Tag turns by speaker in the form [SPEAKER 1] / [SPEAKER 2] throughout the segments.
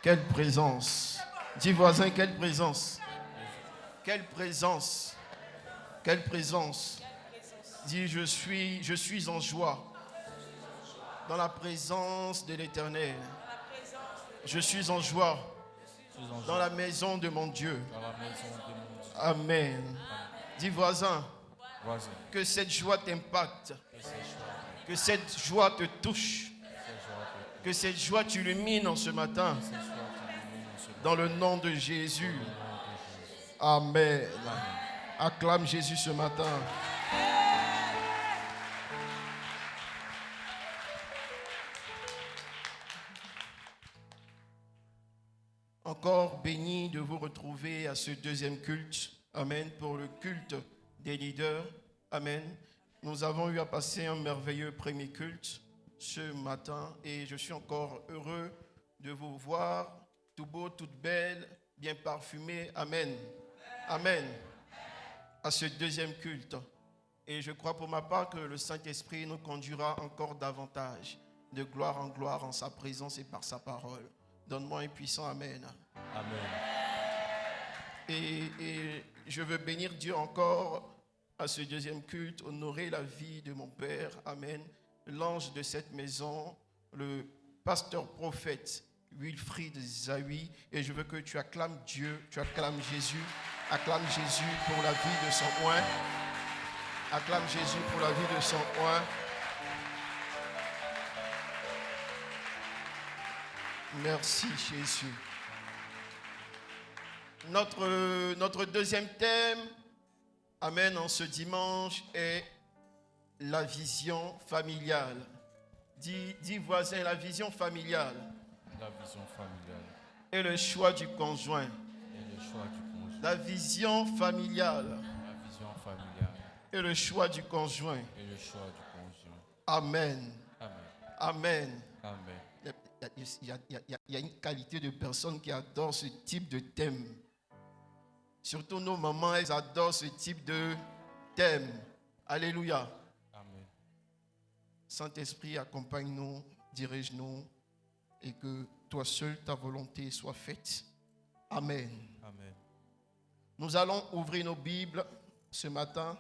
[SPEAKER 1] Quelle présence. Dis voisin, quelle présence. Quelle présence. Quelle présence. Dis, je suis en joie. Dans la présence de l'Éternel. Je suis en joie. Dans la maison de mon Dieu. Amen. Dis voisin. Que cette joie t'impacte. Que cette joie te touche. Que cette joie t'illumine en ce matin. Dans le nom de Jésus. Amen. Acclame Jésus ce matin. Encore béni de vous retrouver à ce deuxième culte. Amen. Pour le culte des leaders. Amen. Nous avons eu à passer un merveilleux premier culte ce matin et je suis encore heureux de vous voir, tout beau, toute belle, bien parfumé. Amen. Amen. À ce deuxième culte. Et je crois pour ma part que le Saint-Esprit nous conduira encore davantage de gloire en gloire en sa présence et par sa parole. Donne-moi un puissant Amen.
[SPEAKER 2] Amen.
[SPEAKER 1] Et je veux bénir Dieu encore à ce deuxième culte, honorer la vie de mon Père. Amen. L'ange de cette maison, le pasteur prophète Wilfried Zawi. Et je veux que tu acclames Dieu, tu acclames Jésus. Acclame Jésus pour la vie de son oint. Acclame Jésus pour la vie de son oint. Merci Jésus. Notre deuxième thème, amen, en ce dimanche est la vision familiale. Dis voisin, la vision familiale.
[SPEAKER 2] La vision familiale.
[SPEAKER 1] Et le choix du conjoint.
[SPEAKER 2] Et le choix du conjoint.
[SPEAKER 1] La vision familiale.
[SPEAKER 2] La vision familiale.
[SPEAKER 1] Et le choix du conjoint.
[SPEAKER 2] Et le choix du conjoint.
[SPEAKER 1] Amen.
[SPEAKER 2] Amen.
[SPEAKER 1] Amen.
[SPEAKER 2] Amen.
[SPEAKER 1] Il y a une qualité de personnes qui adorent ce type de thème. Surtout nos mamans, elles adorent ce type de thème. Alléluia.
[SPEAKER 2] Amen.
[SPEAKER 1] Saint-Esprit, accompagne-nous, dirige-nous et que toi seul, ta volonté soit faite. Amen.
[SPEAKER 2] Amen.
[SPEAKER 1] Nous allons ouvrir nos Bibles ce matin.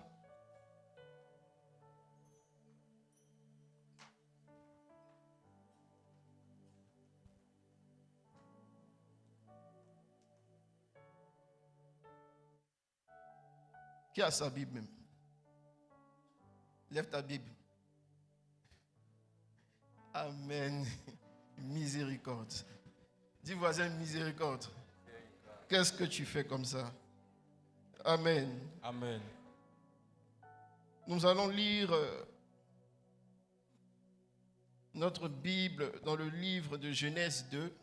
[SPEAKER 1] Qui a sa Bible même? Lève ta Bible. Amen. Miséricorde. Dis voisin, miséricorde. Qu'est-ce que tu fais comme ça? Amen.
[SPEAKER 2] Amen.
[SPEAKER 1] Nous allons lire notre Bible dans le livre de Genèse 2.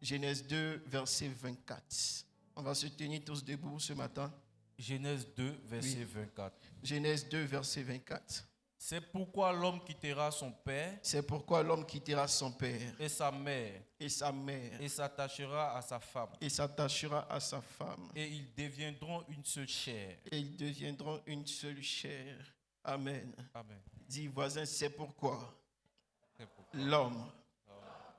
[SPEAKER 1] Genèse 2, verset 24. On va se tenir tous debout ce matin.
[SPEAKER 2] Genèse 2, verset
[SPEAKER 1] Oui.
[SPEAKER 2] 24.
[SPEAKER 1] Genèse 2, verset 24.
[SPEAKER 2] C'est pourquoi l'homme quittera son père
[SPEAKER 1] C'est pourquoi l'homme quittera son père
[SPEAKER 2] et sa mère
[SPEAKER 1] et sa mère
[SPEAKER 2] et s'attachera à sa femme.
[SPEAKER 1] et s'attachera à sa femme.
[SPEAKER 2] Et ils deviendront une seule chair.
[SPEAKER 1] Et ils deviendront une seule chair. Amen.
[SPEAKER 2] Amen.
[SPEAKER 1] Dis voisin, c'est pourquoi
[SPEAKER 2] C'est pourquoi
[SPEAKER 1] l'homme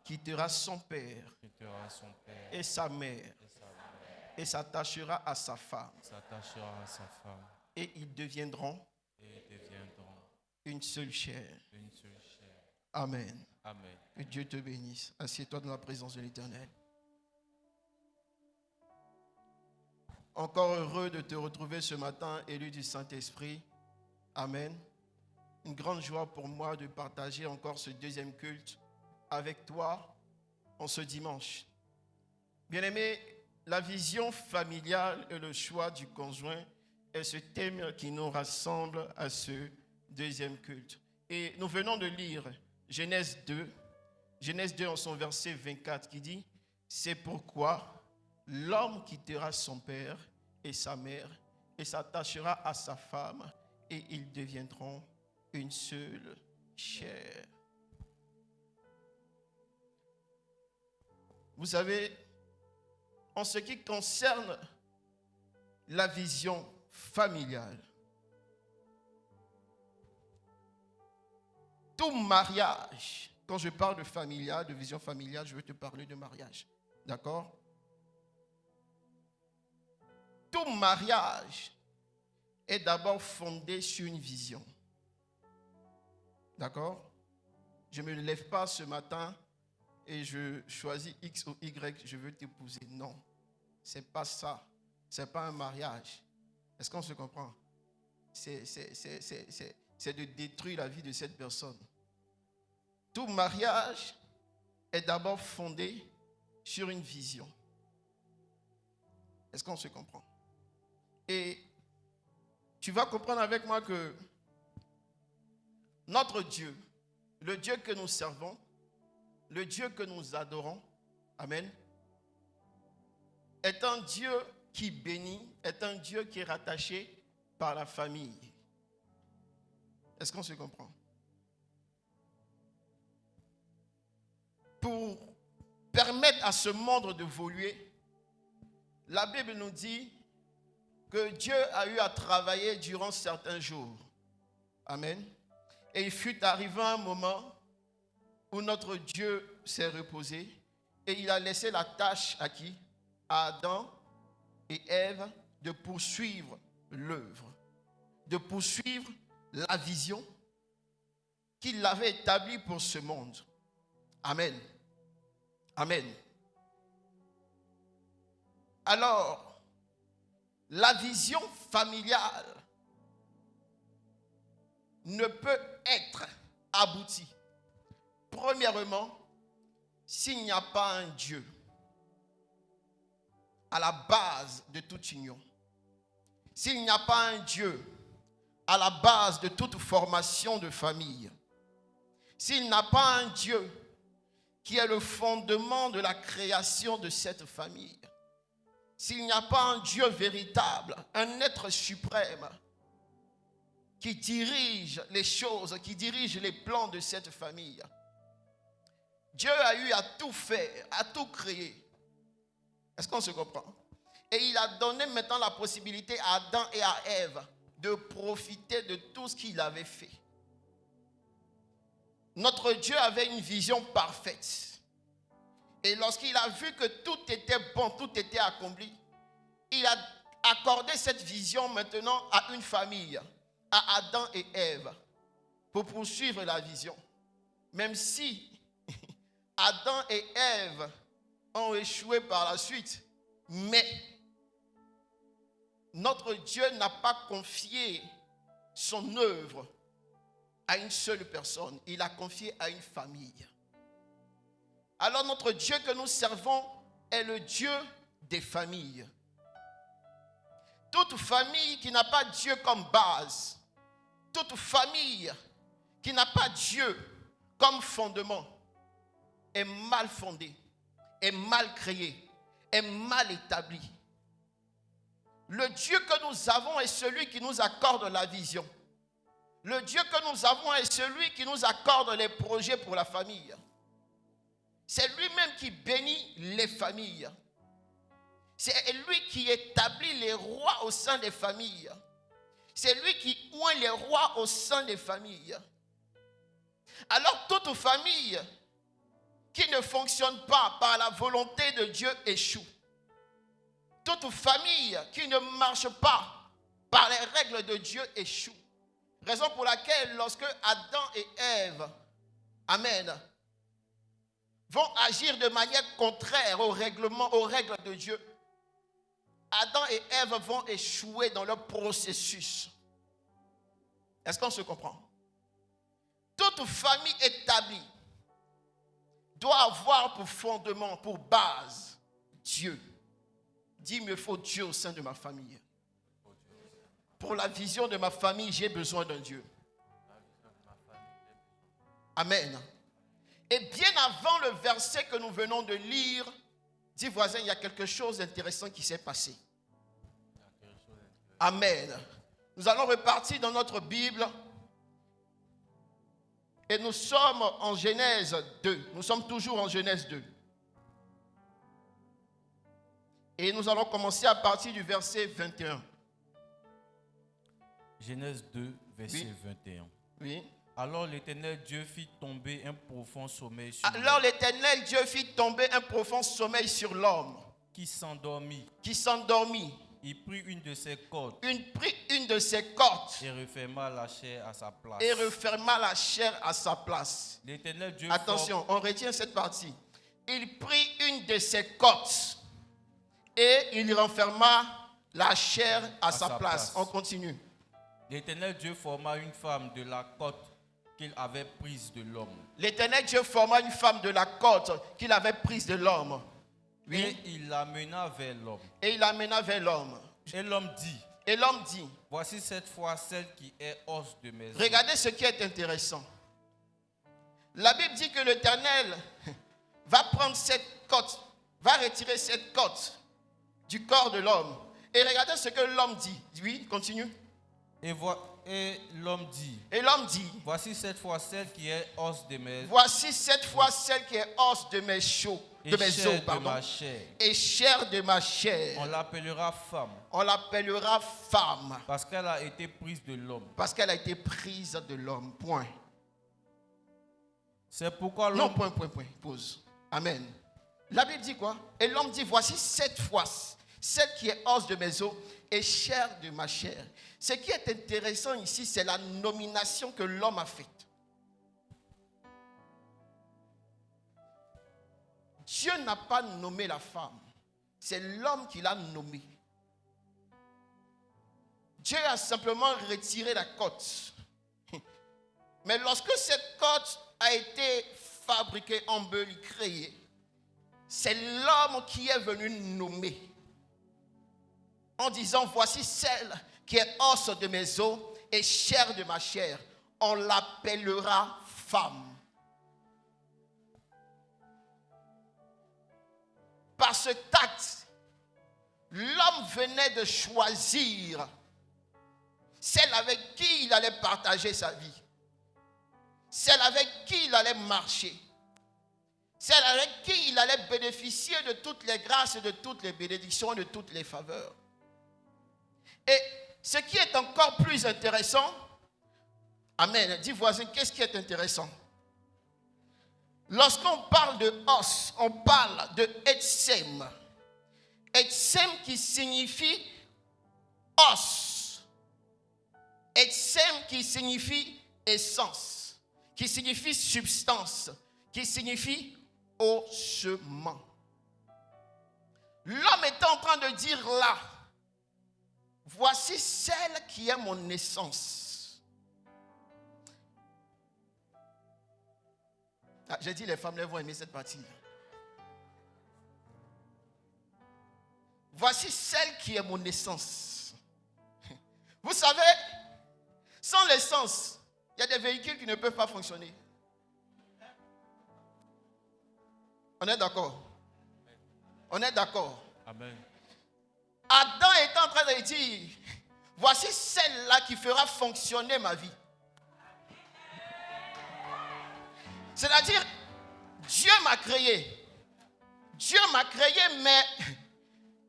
[SPEAKER 1] quittera son père
[SPEAKER 2] quittera son père
[SPEAKER 1] et sa mère
[SPEAKER 2] et sa mère.
[SPEAKER 1] et s'attachera à sa femme.
[SPEAKER 2] S'attachera à sa femme.
[SPEAKER 1] Et ils deviendront
[SPEAKER 2] Et ils deviendront
[SPEAKER 1] une seule chair.
[SPEAKER 2] une seule chair.
[SPEAKER 1] Amen.
[SPEAKER 2] Amen.
[SPEAKER 1] Que Dieu te bénisse. Assieds-toi dans la présence de l'Éternel. Encore heureux de te retrouver ce matin, élu du Saint-Esprit. Amen. Une grande joie pour moi de partager encore ce deuxième culte avec toi en ce dimanche. Bien-aimés, la vision familiale et le choix du conjoint est ce thème qui nous rassemble à ce deuxième culte. Et nous venons de lire Genèse 2 en son verset 24 qui dit « C'est pourquoi l'homme quittera son père et sa mère et s'attachera à sa femme et ils deviendront une seule chair. » Vous savez, en ce qui concerne la vision familiale, tout mariage, quand je parle de familial, de vision familiale, je veux te parler de mariage. D'accord? Tout mariage est d'abord fondé sur une vision. D'accord? Je ne me lève pas ce matin et je choisis X ou Y, je veux t'épouser. Non, ce n'est pas ça. Ce n'est pas un mariage. Est-ce qu'on se comprend? C'est de détruire la vie de cette personne. Tout mariage est d'abord fondé sur une vision. Est-ce qu'on se comprend? Et tu vas comprendre avec moi que notre Dieu, le Dieu que nous servons, le Dieu que nous adorons, amen, est un Dieu qui bénit, est un Dieu qui est rattaché par la famille. Est-ce qu'on se comprend? Pour permettre à ce monde d'évoluer, la Bible nous dit que Dieu a eu à travailler durant certains jours. Amen. Et il fut arrivé un moment où notre Dieu s'est reposé et il a laissé la tâche à qui? À Adam et Ève de poursuivre l'œuvre, de poursuivre la vision qu'il avait établie pour ce monde. Amen. Amen. Alors, la vision familiale ne peut être aboutie, premièrement, s'il n'y a pas un Dieu à la base de toute union. S'il n'y a pas un Dieu à la base de toute formation de famille. S'il n'a pas un Dieu qui est le fondement de la création de cette famille. S'il n'y a pas un Dieu véritable, un être suprême qui dirige les choses, qui dirige les plans de cette famille. Dieu a eu à tout faire, à tout créer. Est-ce qu'on se comprend? Et il a donné maintenant la possibilité à Adam et à Ève de profiter de tout ce qu'il avait fait. Notre Dieu avait une vision parfaite. Et lorsqu'il a vu que tout était bon, tout était accompli, il a accordé cette vision maintenant à une famille, à Adam et Ève, pour poursuivre la vision. Même si Adam et Ève ont échoué par la suite, mais notre Dieu n'a pas confié son œuvre à une seule personne. Il a confié à une famille. Alors notre Dieu que nous servons est le Dieu des familles. Toute famille qui n'a pas Dieu comme base, toute famille qui n'a pas Dieu comme fondement est mal fondée, est mal créée, est mal établie. Le Dieu que nous avons est celui qui nous accorde la vision. Le Dieu que nous avons est celui qui nous accorde les projets pour la famille. C'est lui-même qui bénit les familles. C'est lui qui établit les rois au sein des familles. C'est lui qui oint les rois au sein des familles. Alors toute famille qui ne fonctionne pas par la volonté de Dieu échoue. Toute famille qui ne marche pas par les règles de Dieu échoue. Raison pour laquelle lorsque Adam et Ève, amen, vont agir de manière contraire aux règles de Dieu, Adam et Ève vont échouer dans leur processus. Est-ce qu'on se comprend? Toute famille établie doit avoir pour fondement, pour base, Dieu. Dis, il me faut Dieu au sein de ma famille. Pour la vision de ma famille, j'ai besoin d'un Dieu. Amen. Et bien avant le verset que nous venons de lire, dis voisin, il y a quelque chose d'intéressant qui s'est passé. Amen. Nous allons repartir dans notre Bible. Et nous sommes en Genèse 2. Nous sommes toujours en Genèse 2. Et nous allons commencer à partir du verset 21.
[SPEAKER 2] Genèse 2, verset
[SPEAKER 1] Oui.
[SPEAKER 2] 21.
[SPEAKER 1] Oui.
[SPEAKER 2] Alors l'Éternel Dieu fit tomber un profond sommeil sur
[SPEAKER 1] Alors
[SPEAKER 2] l'homme,
[SPEAKER 1] l'Éternel Dieu fit tomber un profond sommeil sur l'homme
[SPEAKER 2] qui s'endormit.
[SPEAKER 1] qui s'endormit.
[SPEAKER 2] Il prit une de ses cordes
[SPEAKER 1] Il prit une de ses cordes
[SPEAKER 2] et referma la chair à sa place.
[SPEAKER 1] et referma la chair à sa place.
[SPEAKER 2] L'Éternel Dieu
[SPEAKER 1] Attention, on retient cette partie. Il prit une de ses cordes et il renferma la chair à sa place. On continue.
[SPEAKER 2] L'Éternel Dieu forma une femme de la côte qu'il avait prise de l'homme.
[SPEAKER 1] L'Éternel Dieu forma une femme de la côte qu'il avait prise de l'homme.
[SPEAKER 2] Et
[SPEAKER 1] Oui.
[SPEAKER 2] il l'amena vers l'homme.
[SPEAKER 1] Et il l'amena vers l'homme.
[SPEAKER 2] Et l'homme dit,
[SPEAKER 1] Et l'homme dit,
[SPEAKER 2] voici cette fois celle qui est os de mes os.
[SPEAKER 1] regardez ce qui est intéressant. La Bible dit que l'Éternel va prendre cette côte, va retirer cette côte du corps de l'homme. Et regardez ce que l'homme dit. Oui, continue.
[SPEAKER 2] Et l'homme dit,
[SPEAKER 1] Et l'homme dit,
[SPEAKER 2] voici cette fois celle qui est os de mes os.
[SPEAKER 1] voici cette fois celle qui est os de mes os,
[SPEAKER 2] Et
[SPEAKER 1] de mes
[SPEAKER 2] chair
[SPEAKER 1] os,
[SPEAKER 2] de
[SPEAKER 1] pardon,
[SPEAKER 2] ma chair.
[SPEAKER 1] et chair de ma chair.
[SPEAKER 2] On l'appellera femme,
[SPEAKER 1] On l'appellera femme
[SPEAKER 2] parce qu'elle a été prise de l'homme.
[SPEAKER 1] parce qu'elle a été prise de l'homme. Point.
[SPEAKER 2] C'est pourquoi
[SPEAKER 1] Non,
[SPEAKER 2] l'homme...
[SPEAKER 1] point. Pause. Amen. La Bible dit quoi? Et l'homme dit, voici cette fois, celle qui est os de mes os et chair de ma chair. Ce qui est intéressant ici, c'est la nomination que l'homme a faite. Dieu n'a pas nommé la femme. C'est l'homme qui l'a nommée. Dieu a simplement retiré la côte. Mais lorsque cette côte a été fabriquée, embellie, créée, c'est l'homme qui est venu nommer. En disant, voici celle qui est os de mes os et chair de ma chair. On l'appellera femme. Par ce acte, l'homme venait de choisir celle avec qui il allait partager sa vie, celle avec qui il allait marcher, celle avec qui il allait bénéficier de toutes les grâces, de toutes les bénédictions, de toutes les faveurs. Et ce qui est encore plus intéressant, amen, dis voisin, qu'est-ce qui est intéressant? Lorsqu'on parle de os, on parle de etsem. Etsem qui signifie os. Etsem qui signifie essence, qui signifie substance, qui signifie osement. L'homme est en train de dire là, voici celle qui est mon essence. Ah, j'ai dit les femmes vont aimer cette partie. Voici celle qui est mon essence. Vous savez, sans l'essence, il y a des véhicules qui ne peuvent pas fonctionner. On est d'accord? On est d'accord?
[SPEAKER 2] Amen.
[SPEAKER 1] Adam est en train de dire, voici celle-là qui fera fonctionner ma vie. C'est-à-dire, Dieu m'a créé. Dieu m'a créé, mais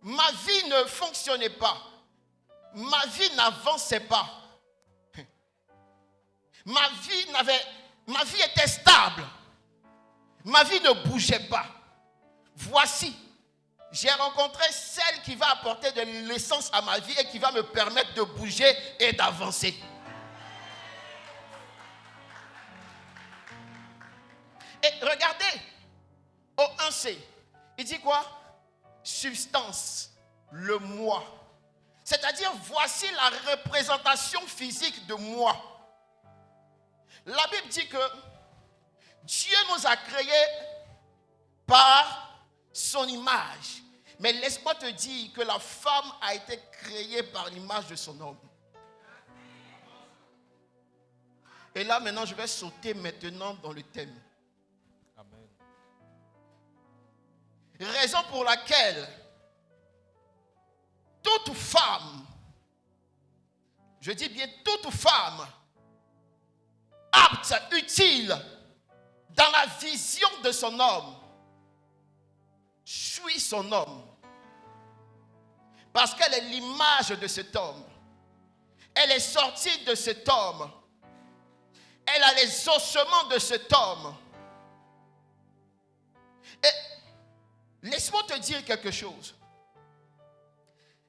[SPEAKER 1] ma vie ne fonctionnait pas. Ma vie n'avançait pas. Ma vie était stable. Ma vie ne bougeait pas. Voici, j'ai rencontré celle qui va apporter de l'essence à ma vie et qui va me permettre de bouger et d'avancer. Et regardez, au 1C, il dit quoi? Substance, le moi. C'est-à-dire, voici la représentation physique de moi. La Bible dit que Dieu nous a créés par son image. Mais laisse-moi te dire que la femme a été créée par l'image de son homme. Et là, maintenant, je vais sauter maintenant dans le thème.
[SPEAKER 2] Amen.
[SPEAKER 1] Raison pour laquelle toute femme, je dis bien toute femme, apte, utile, dans la vision de son homme, suit son homme. Parce qu'elle est l'image de cet homme. Elle est sortie de cet homme. Elle a les ossements de cet homme. Et laisse-moi te dire quelque chose.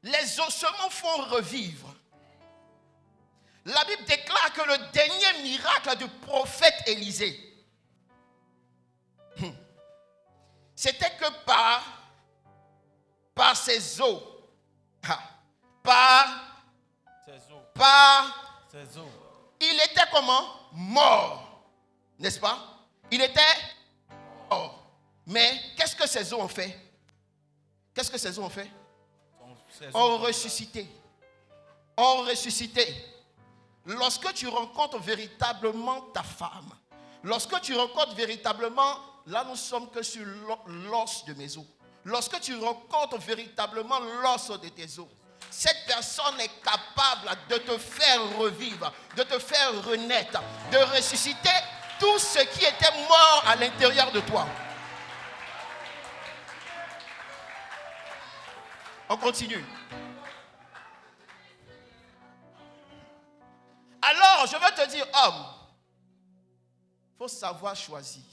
[SPEAKER 1] Les ossements font revivre. La Bible déclare que le dernier miracle du prophète Élisée, c'était que par ses os, il était comment? Mort. N'est-ce pas? Il était mort. Mais qu'est-ce que ses os ont fait? Qu'est-ce que ses os ont fait? Ont ressuscité. Ont ressuscité. Lorsque tu rencontres véritablement ta femme, lorsque tu rencontres véritablement, là nous sommes que sur l'os de mes os. Lorsque tu rencontres véritablement l'os de tes os, cette personne est capable de te faire revivre, de te faire renaître, de ressusciter tout ce qui était mort à l'intérieur de toi. On continue. Alors, je veux te dire, homme, il faut savoir choisir.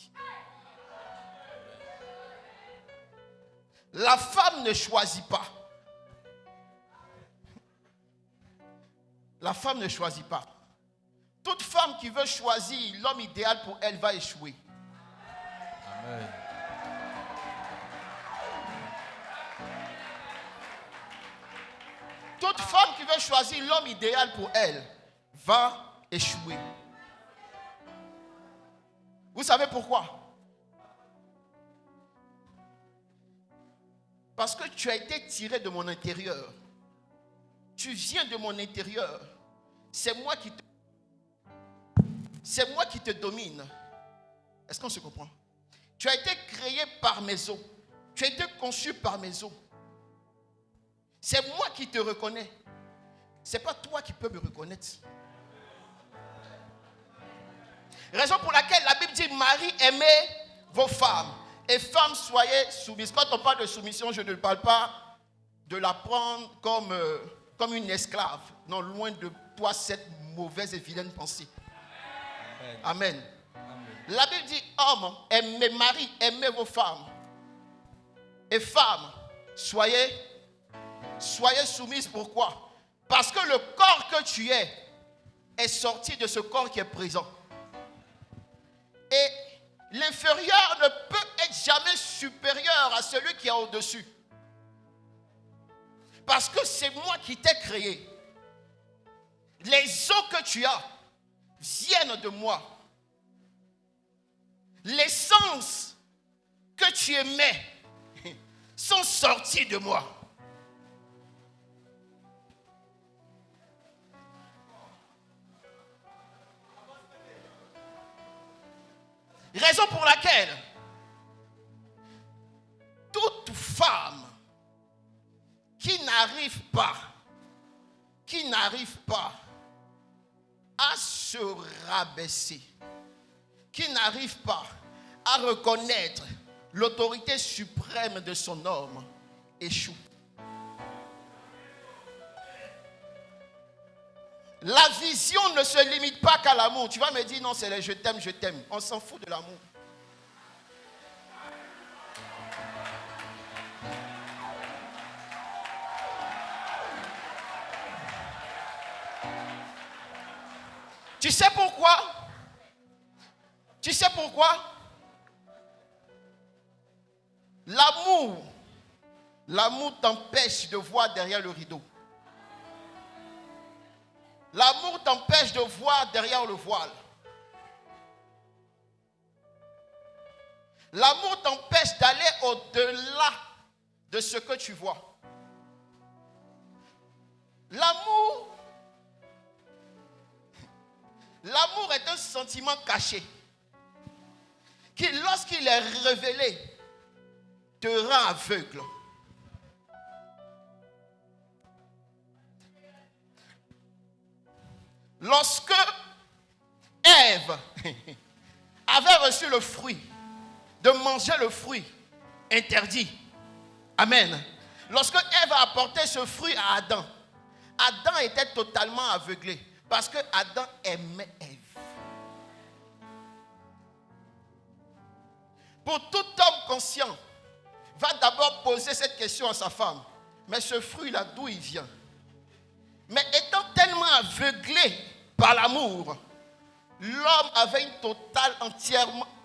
[SPEAKER 1] La femme ne choisit pas. La femme ne choisit pas. Toute femme qui veut choisir l'homme idéal pour elle va échouer.
[SPEAKER 2] Amen.
[SPEAKER 1] Toute femme qui veut choisir l'homme idéal pour elle va échouer. Vous savez pourquoi? Parce que tu as été tiré de mon intérieur. Tu viens de mon intérieur. C'est moi qui te domine. Est-ce qu'on se comprend? Tu as été créé par mes os. Tu as été conçu par mes os. C'est moi qui te reconnais. Ce n'est pas toi qui peux me reconnaître. Raison pour laquelle la Bible dit, Marie, aimez vos femmes. Et femmes, soyez soumises. Quand on parle de soumission, je ne parle pas de la prendre comme une esclave. Non, loin de toi cette mauvaise et vilaine pensée. Amen. Amen. La Bible dit, hommes, aimez Marie, aimez vos femmes. Et femmes, soyez soumises. Pourquoi? Parce que le corps que tu est sorti de ce corps qui est présent. Et l'inférieur ne peut être jamais supérieur à celui qui est au-dessus. Parce que c'est moi qui t'ai créé. Les os que tu as viennent de moi. Les sens que tu émets sont sortis de moi. Raison pour laquelle toute femme qui n'arrive pas à se rabaisser, qui n'arrive pas à reconnaître l'autorité suprême de son homme, échoue. La vision ne se limite pas qu'à l'amour. Tu vas me dire, non, c'est les je t'aime, je t'aime. On s'en fout de l'amour. Tu sais pourquoi? Tu sais pourquoi? L'amour t'empêche de voir derrière le rideau. L'amour t'empêche de voir derrière le voile. L'amour t'empêche d'aller au-delà de ce que tu vois. L'amour est un sentiment caché qui, lorsqu'il est révélé, te rend aveugle. Lorsque Ève avait reçu le fruit, de manger le fruit interdit. Amen. Lorsque Ève a apporté ce fruit à Adam, Adam était totalement aveuglé parce que Adam aimait Ève. Pour tout homme conscient, va d'abord poser cette question à sa femme. Mais ce fruit-là, d'où il vient? Mais étant tellement aveuglé par l'amour, l'homme avait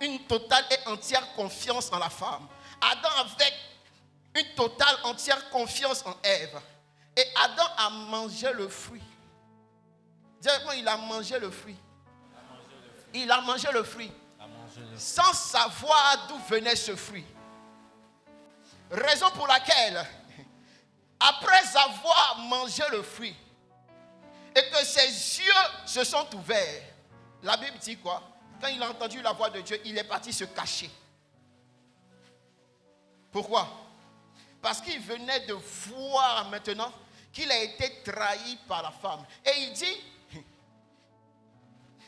[SPEAKER 1] une totale et entière confiance en la femme. Adam avait une totale entière confiance en Ève. Et Adam a mangé le fruit. Directement, il a mangé le fruit. Il a mangé le fruit. Sans savoir d'où venait ce fruit. Raison pour laquelle, après avoir mangé le fruit, et que ses yeux se sont ouverts, la Bible dit quoi? Quand il a entendu la voix de Dieu, il est parti se cacher. Pourquoi? Parce qu'il venait de voir maintenant qu'il a été trahi par la femme. Et il dit,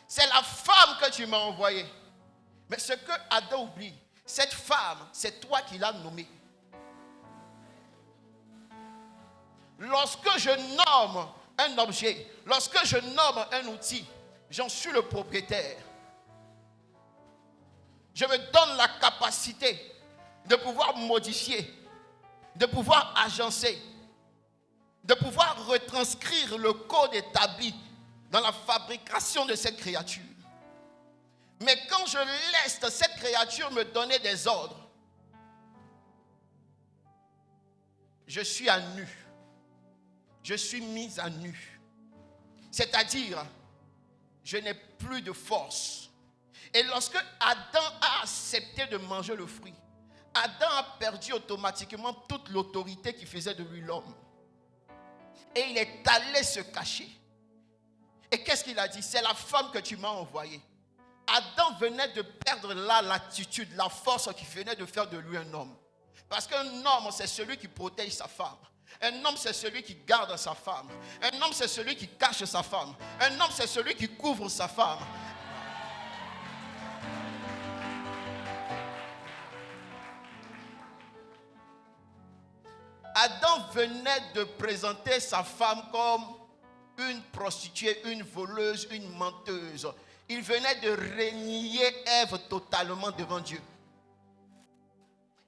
[SPEAKER 1] c'est la femme que tu m'as envoyée. Mais ce que Adam oublie, cette femme, c'est toi qui l'as nommée. Lorsque je nomme un objet, lorsque je nomme un outil, j'en suis le propriétaire. Je me donne la capacité de pouvoir modifier, de pouvoir agencer, de pouvoir retranscrire le code établi dans la fabrication de cette créature. Mais quand je laisse cette créature me donner des ordres, je suis à nu. Je suis mis à nu. C'est-à-dire, je n'ai plus de force. Et lorsque Adam a accepté de manger le fruit, Adam a perdu automatiquement toute l'autorité qui faisait de lui l'homme. Et il est allé se cacher. Et qu'est-ce qu'il a dit? C'est la femme que tu m'as envoyée. Adam venait de perdre là l'attitude, la force qui venait de faire de lui un homme. Parce qu'un homme, c'est celui qui protège sa femme. Un homme, c'est celui qui garde sa femme. Un homme, c'est celui qui cache sa femme. Un homme, c'est celui qui couvre sa femme. Adam venait de présenter sa femme comme une prostituée, une voleuse, une menteuse. Il venait de renier Ève totalement devant Dieu.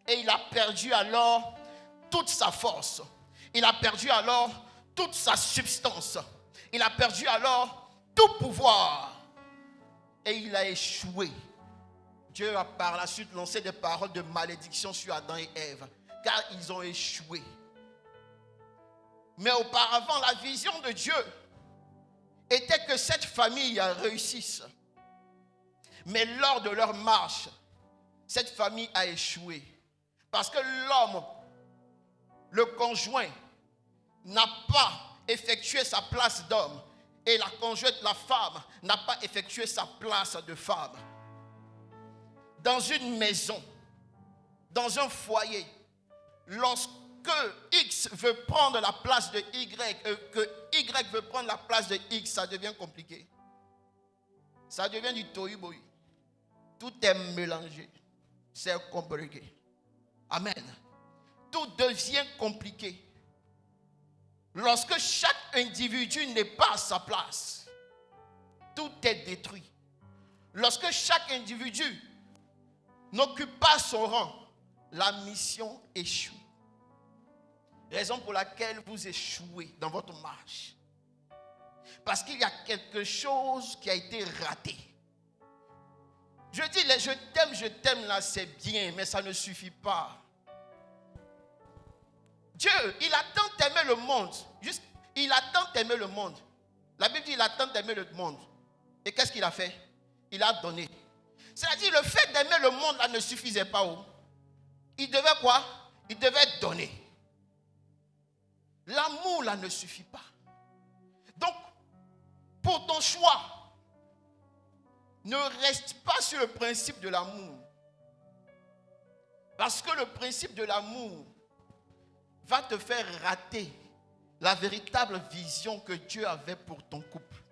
[SPEAKER 1] Et il a perdu alors toute sa force. Il a perdu alors toute sa substance. Il a perdu alors tout pouvoir. Et il a échoué. Dieu a par la suite lancé des paroles de malédiction sur Adam et Ève, car ils ont échoué. Mais auparavant, la vision de Dieu était que cette famille réussisse. Mais lors de leur marche, cette famille a échoué. Parce que l'homme, le conjoint, n'a pas effectué sa place d'homme. Et la conjointe, la femme, n'a pas effectué sa place de femme. Dans une maison, dans un foyer, lorsque X veut prendre la place de Y, que Y veut prendre la place de X, ça devient compliqué. Ça devient du tohu-bohu. Tout est mélangé. C'est compliqué. Amen. Tout devient compliqué. Lorsque chaque individu n'est pas à sa place, tout est détruit. Lorsque chaque individu n'occupe pas son rang, la mission échoue. Raison pour laquelle vous échouez dans votre marche. Parce qu'il y a quelque chose qui a été raté. Je dis, les je t'aime là, c'est bien, mais ça ne suffit pas. Dieu, il a tant aimé le monde. Il a tant aimé le monde. La Bible dit, il a tant aimé le monde. Et qu'est-ce qu'il a fait? Il a donné. C'est-à-dire, le fait d'aimer le monde là ne suffisait pas. Il devait quoi? Il devait donner. L'amour là ne suffit pas. Donc, pour ton choix, ne reste pas sur le principe de l'amour. Parce que le principe de l'amour va te faire rater la véritable vision que Dieu avait pour ton couple.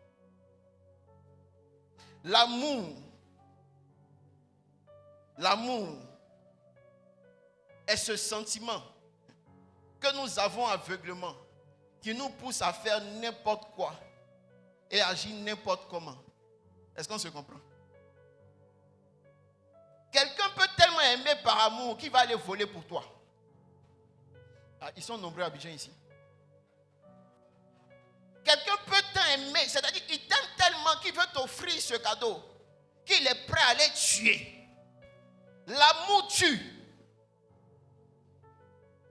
[SPEAKER 1] L'amour est ce sentiment que nous avons aveuglement, qui nous pousse à faire n'importe quoi et agir n'importe comment. Est-ce qu'on se comprend? Quelqu'un peut tellement aimer par amour qui va aller voler pour toi? Ah, ils sont nombreux à Abidjan ici. Quelqu'un peut t'aimer, c'est-à-dire qu'il t'aime tellement qu'il veut t'offrir ce cadeau, qu'il est prêt à aller tuer. L'amour tue.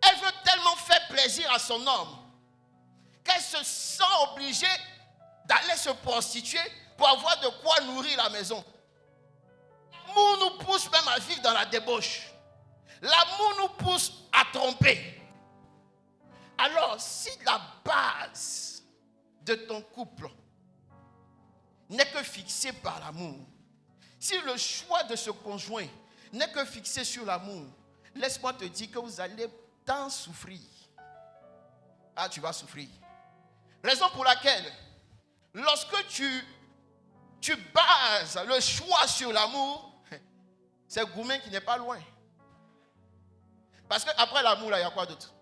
[SPEAKER 1] Elle veut tellement faire plaisir à son homme qu'elle se sent obligée d'aller se prostituer pour avoir de quoi nourrir la maison. L'amour nous pousse même à vivre dans la débauche. L'amour nous pousse à tromper. Alors, si la base de ton couple n'est que fixée par l'amour, si le choix de ce conjoint n'est que fixé sur l'amour, laisse-moi te dire que vous allez tant souffrir. Ah, tu vas souffrir. Raison pour laquelle, lorsque tu bases le choix sur l'amour, c'est Goumen qui n'est pas loin. Parce qu'après l'amour, là, il y a quoi d'autre?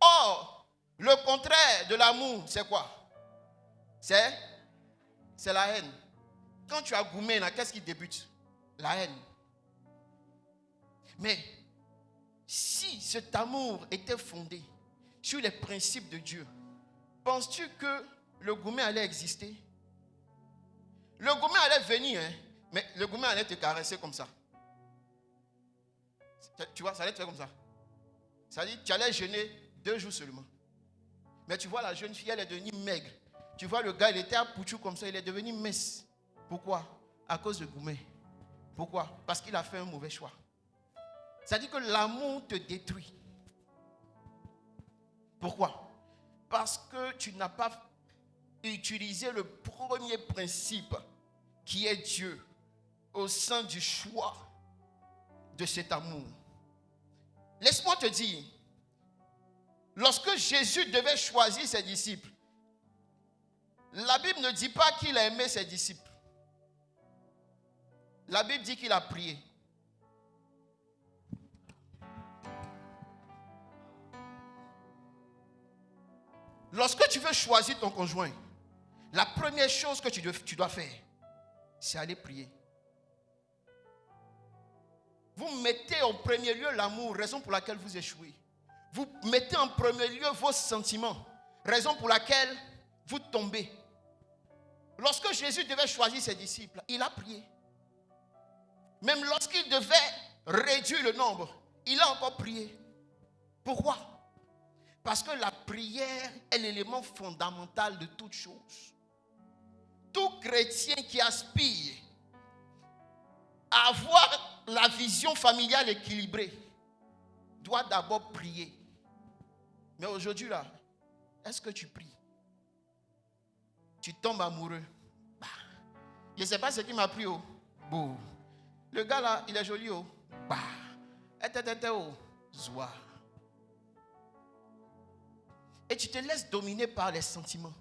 [SPEAKER 1] Or, le contraire de l'amour, c'est quoi? C'est la haine. Quand tu as Goumen, là, qu'est-ce qui débute? La haine. Mais si cet amour était fondé sur les principes de Dieu, penses-tu que le Goumen allait exister? Le Goumen allait venir, hein, mais le Goumen allait te caresser comme ça. Tu vois, ça allait te faire comme ça. Ça dit, tu allais jeûner 2 jours seulement. Mais tu vois, la jeune fille, elle est devenue maigre. Tu vois, le gars, il était à Pouchou comme ça, il est devenu mince. Pourquoi? À cause de Goumen. Pourquoi? Parce qu'il a fait un mauvais choix. Ça dit que l'amour te détruit. Pourquoi? Parce que tu n'as pas utilisé le premier principe qui est Dieu au sein du choix de cet amour. Laisse-moi te dire, lorsque Jésus devait choisir ses disciples, la Bible ne dit pas qu'il a aimé ses disciples. La Bible dit qu'il a prié. Lorsque tu veux choisir ton conjoint, la première chose que tu dois faire, c'est aller prier. Vous mettez en premier lieu l'amour, raison pour laquelle vous échouez. Vous mettez en premier lieu vos sentiments, raison pour laquelle vous tombez. Lorsque Jésus devait choisir ses disciples, il a prié. Même lorsqu'il devait réduire le nombre, il a encore prié. Pourquoi? Parce que la prière est l'élément fondamental de toute chose. Tout chrétien qui aspire à avoir la vision familiale équilibrée doit d'abord prier. Mais aujourd'hui là, est-ce que tu pries? Tu tombes amoureux. Je ne sais pas ce qui m'a pris. Bon. Le gars là, il est joli. Zoua. Et tu te laisses dominer par les sentiments.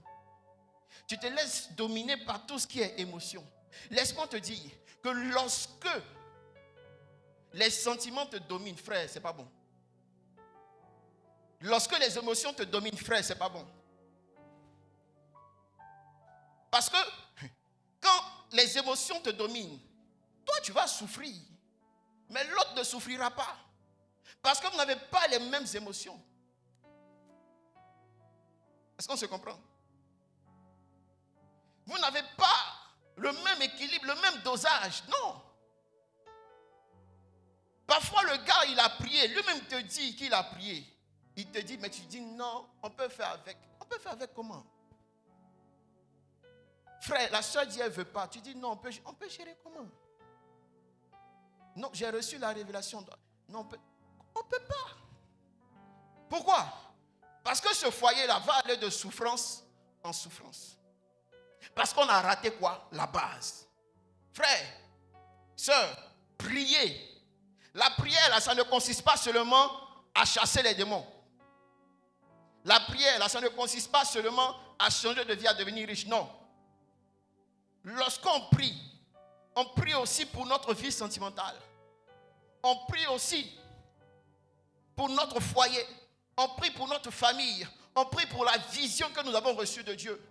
[SPEAKER 1] Tu te laisses dominer par tout ce qui est émotion. Laisse-moi te dire que lorsque les sentiments te dominent, frère, c'est pas bon. Lorsque les émotions te dominent, frère, c'est pas bon. Parce que quand les émotions te dominent, toi tu vas souffrir. Mais l'autre ne souffrira pas. Parce que vous n'avez pas les mêmes émotions. Est-ce qu'on se comprend? Vous n'avez pas le même équilibre, le même dosage. Non. Parfois le gars il a prié, lui-même te dit qu'il a prié. Il te dit, mais tu dis non, on peut faire avec. On peut faire avec comment? Frère, la soeur dit elle ne veut pas. Tu dis non, on peut gérer comment? Non, j'ai reçu la révélation. Non, on peut pas. Pourquoi? Parce que ce foyer-là va aller de souffrance en souffrance. Parce qu'on a raté quoi? La base. Frère, sœur, priez. La prière, là, ça ne consiste pas seulement à chasser les démons. La prière, là, ça ne consiste pas seulement à changer de vie, à devenir riche. Non. Lorsqu'on prie aussi pour notre vie sentimentale. On prie aussi pour notre foyer. On prie pour notre famille. On prie pour la vision que nous avons reçue de Dieu.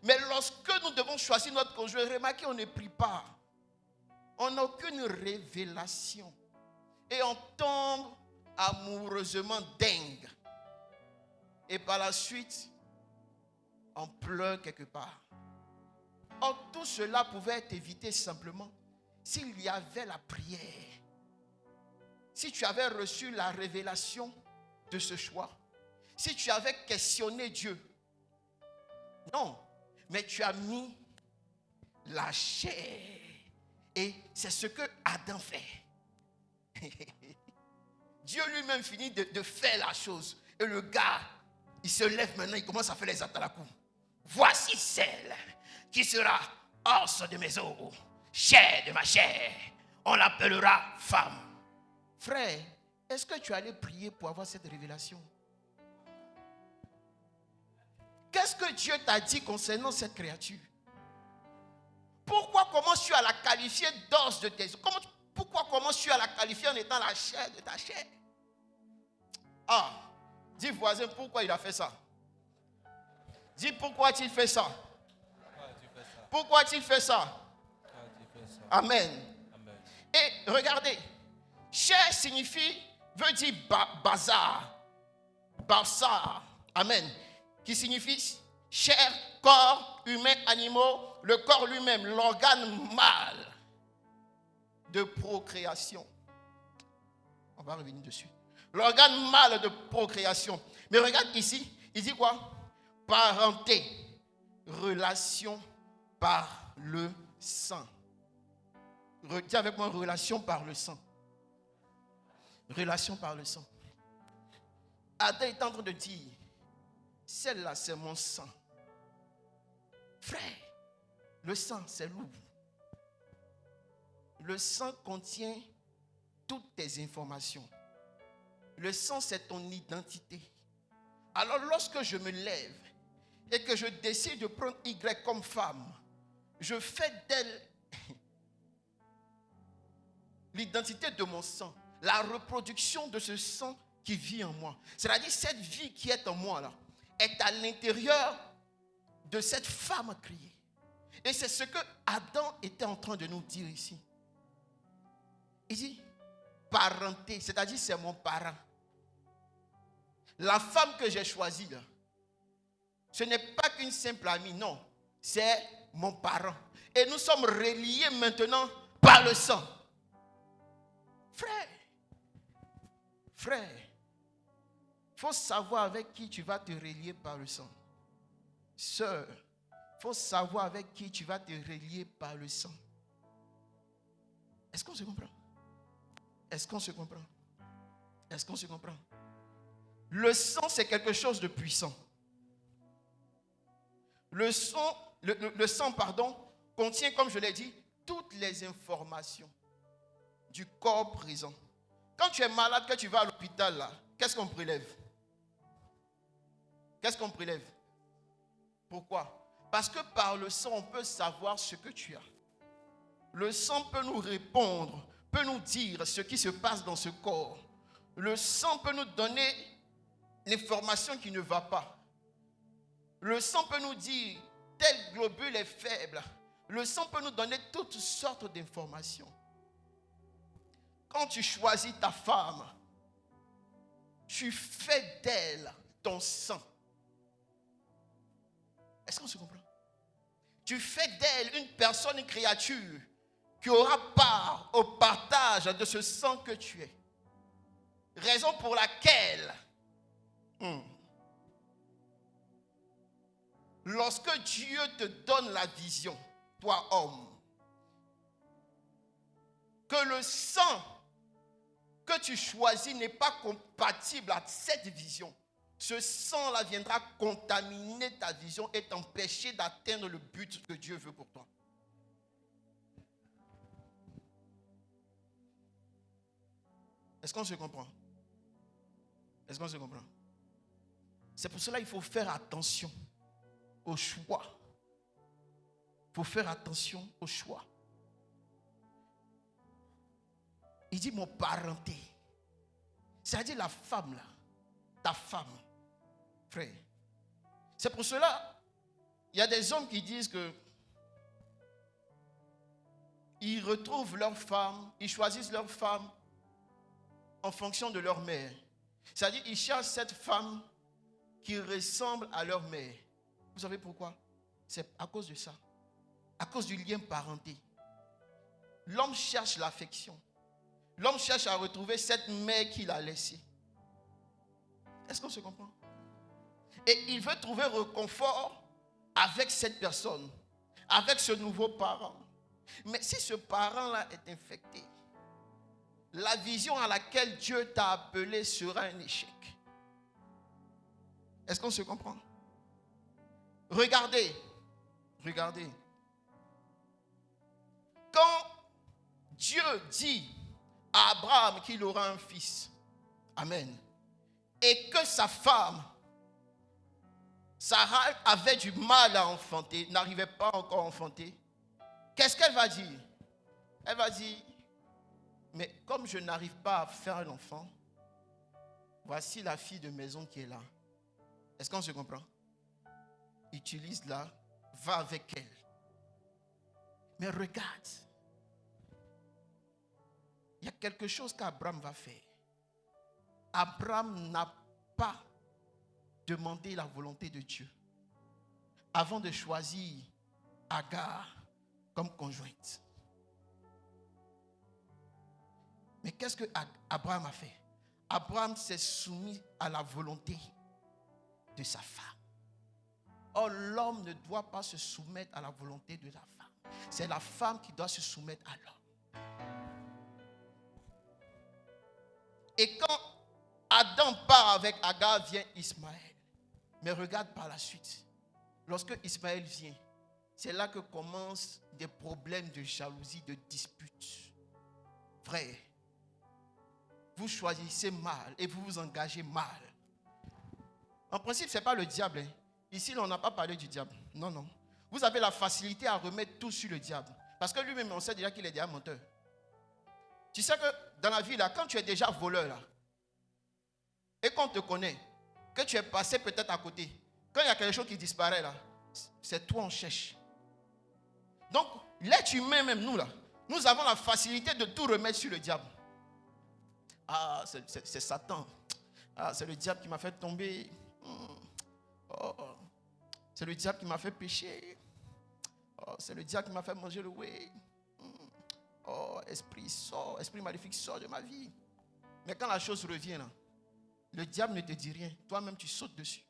[SPEAKER 1] Mais lorsque nous devons choisir notre conjoint, remarquez, on ne prie pas. On n'a aucune révélation. Et on tombe amoureusement dingue. Et par la suite, on pleure quelque part. Or, tout cela pouvait être évité simplement s'il y avait la prière. Si tu avais reçu la révélation de ce choix. Si tu avais questionné Dieu. Non, mais tu as mis la chair. Et c'est ce que Adam fait. Dieu lui-même finit de faire la chose. Et le gars, il se lève maintenant, il commence à faire les atalakou. Voici celle qui sera os de mes os, chair de ma chair. On l'appellera femme. Frère, est-ce que tu allais prier pour avoir cette révélation? Qu'est-ce que Dieu t'a dit concernant cette créature? Pourquoi commences-tu à la qualifier d'os de tes os? Pourquoi commences-tu à la qualifier en étant la chair de ta chair? Ah, dis voisin, pourquoi il a fait ça? Dis pourquoi a-t-il fait ça? Pourquoi a-t-il fait ça? Amen. Amen. Et regardez, chair veut dire bazar, barsar, amen, qui signifie chair, corps, humain, animaux, le corps lui-même, l'organe mâle de procréation. On va revenir dessus. L'organe mâle de procréation. Mais regarde ici, il dit quoi? Parenté, relation par le sang. Dis avec moi, relation par le sang. Relation par le sang. Adam est en train de dire, celle-là c'est mon sang. Frère, le sang c'est lourd. Le sang contient toutes tes informations. Le sang c'est ton identité. Alors lorsque je me lève et que je décide de prendre Y comme femme, je fais d'elle l'identité de mon sang, la reproduction de ce sang qui vit en moi. C'est-à-dire cette vie qui est en moi là, est à l'intérieur de cette femme créée. Et c'est ce que Adam était en train de nous dire ici. Il dit, parenté, c'est-à-dire c'est mon parent. La femme que j'ai choisie là, ce n'est pas qu'une simple amie, non. C'est mon parent. Et nous sommes reliés maintenant par le sang. Frère, il faut savoir avec qui tu vas te relier par le sang. Sœur, il faut savoir avec qui tu vas te relier par le sang. Est-ce qu'on se comprend? Est-ce qu'on se comprend? Est-ce qu'on se comprend? Le sang, c'est quelque chose de puissant. Le sang, contient, comme je l'ai dit, toutes les informations du corps présent. Quand tu es malade, que tu vas à l'hôpital, là, qu'est-ce qu'on prélève? Qu'est-ce qu'on prélève? Pourquoi? Parce que par le sang, on peut savoir ce que tu as. Le sang peut nous répondre, peut nous dire ce qui se passe dans ce corps. Le sang peut nous donner l'information qui ne va pas. Le sang peut nous dire tel globule est faible. Le sang peut nous donner toutes sortes d'informations. Quand tu choisis ta femme, tu fais d'elle ton sang. Est-ce qu'on se comprend? Tu fais d'elle une personne, une créature qui aura part au partage de ce sang que tu es. Raison pour laquelle lorsque Dieu te donne la vision, toi homme, que le sang que tu choisis n'est pas compatible à cette vision, ce sang-là viendra contaminer ta vision et t'empêcher d'atteindre le but que Dieu veut pour toi. Est-ce qu'on se comprend? Est-ce qu'on se comprend? C'est pour cela qu'il faut faire attention au choix. Il faut faire attention au choix. Il dit mon parenté. C'est-à-dire la femme là. Ta femme. Frère. C'est pour cela, il y a des hommes qui disent que ils retrouvent leur femme, ils choisissent leur femme en fonction de leur mère. C'est-à-dire qu'ils cherchent cette femme qui ressemble à leur mère. Vous savez pourquoi? C'est à cause de ça. À cause du lien parenté. L'homme cherche l'affection. L'homme cherche à retrouver cette mère qu'il a laissée. Est-ce qu'on se comprend? Et il veut trouver réconfort avec cette personne, avec ce nouveau parent. Mais si ce parent-là est infecté, la vision à laquelle Dieu t'a appelé sera un échec. Est-ce qu'on se comprend? Regardez. Quand Dieu dit à Abraham qu'il aura un fils, amen, et que sa femme, Sarah, avait du mal à enfanter, n'arrivait pas encore à enfanter, qu'est-ce qu'elle va dire? Elle va dire, mais comme je n'arrive pas à faire un enfant, voici la fille de maison qui est là. Est-ce qu'on se comprend? Utilise-la, va avec elle. Mais regarde, il y a quelque chose qu'Abraham va faire. Abraham n'a pas demandé la volonté de Dieu avant de choisir Agar comme conjointe. Mais qu'est-ce que Abraham a fait? Abraham s'est soumis à la volonté de sa femme. Or, l'homme ne doit pas se soumettre à la volonté de la femme. C'est la femme qui doit se soumettre à l'homme. Et quand Adam part avec Agar, vient Ismaël. Mais regarde par la suite. Lorsque Ismaël vient, c'est là que commencent des problèmes de jalousie, de disputes. Frère, vous choisissez mal et vous vous engagez mal. En principe, ce n'est pas le diable. Ici, on n'a pas parlé du diable. Non. Vous avez la facilité à remettre tout sur le diable. Parce que lui-même, on sait déjà qu'il est déjà menteur. Tu sais que dans la vie, là, quand tu es déjà voleur, là, et qu'on te connaît, que tu es passé peut-être à côté, quand il y a quelque chose qui disparaît, là, c'est toi on cherche. Donc, l'être humain même, nous, là, nous avons la facilité de tout remettre sur le diable. Ah, c'est Satan. Ah, c'est le diable qui m'a fait tomber. Oh, c'est le diable qui m'a fait pécher. Oh, c'est le diable qui m'a fait manger le whey. Oh, esprit, sort, esprit maléfique, sort de ma vie. Mais quand la chose revient, là, le diable ne te dit rien. Toi-même, tu sautes dessus.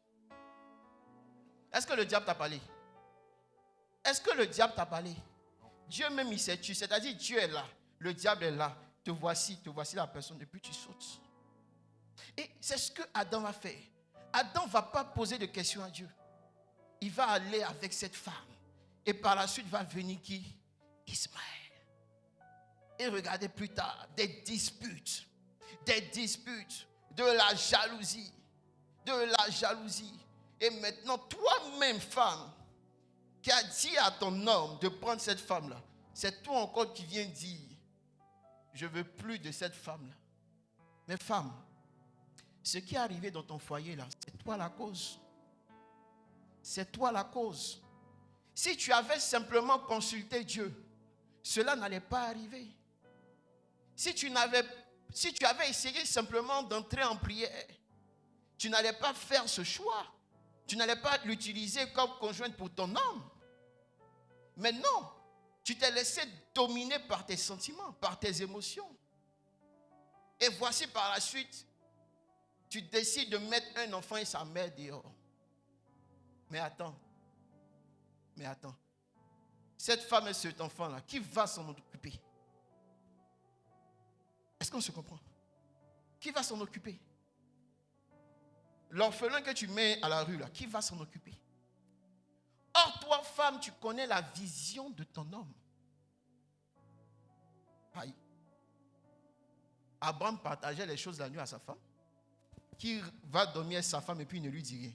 [SPEAKER 1] Est-ce que le diable t'a parlé? Est-ce que le diable t'a parlé? Dieu même, il s'est tué. C'est-à-dire, Dieu est là. Le diable est là. Te voici la personne. Et puis tu sautes. Et c'est ce que Adam va faire. Adam ne va pas poser de questions à Dieu. Il va aller avec cette femme. Et par la suite va venir qui? Ismaël. Et regardez plus tard, des disputes, de la jalousie, Et maintenant, toi-même, femme, qui a dit à ton homme de prendre cette femme-là, c'est toi encore qui viens dire, je ne veux plus de cette femme-là. Mais femme, ce qui est arrivé dans ton foyer là, c'est toi la cause. C'est toi la cause. Si tu avais simplement consulté Dieu, cela n'allait pas arriver. Si tu avais essayé simplement d'entrer en prière, tu n'allais pas faire ce choix. Tu n'allais pas l'utiliser comme conjointe pour ton homme. Mais non, tu t'es laissé dominer par tes sentiments, par tes émotions. Et voici par la suite, tu décides de mettre un enfant et sa mère dehors. Mais attends. Cette femme et cet enfant-là, qui va s'en occuper? Est-ce qu'on se comprend? Qui va s'en occuper? L'orphelin que tu mets à la rue, là, qui va s'en occuper? Or, toi, femme, tu connais la vision de ton homme. Aïe. Abraham partageait les choses la nuit à sa femme, qui va dormir avec sa femme et puis il ne lui dit rien.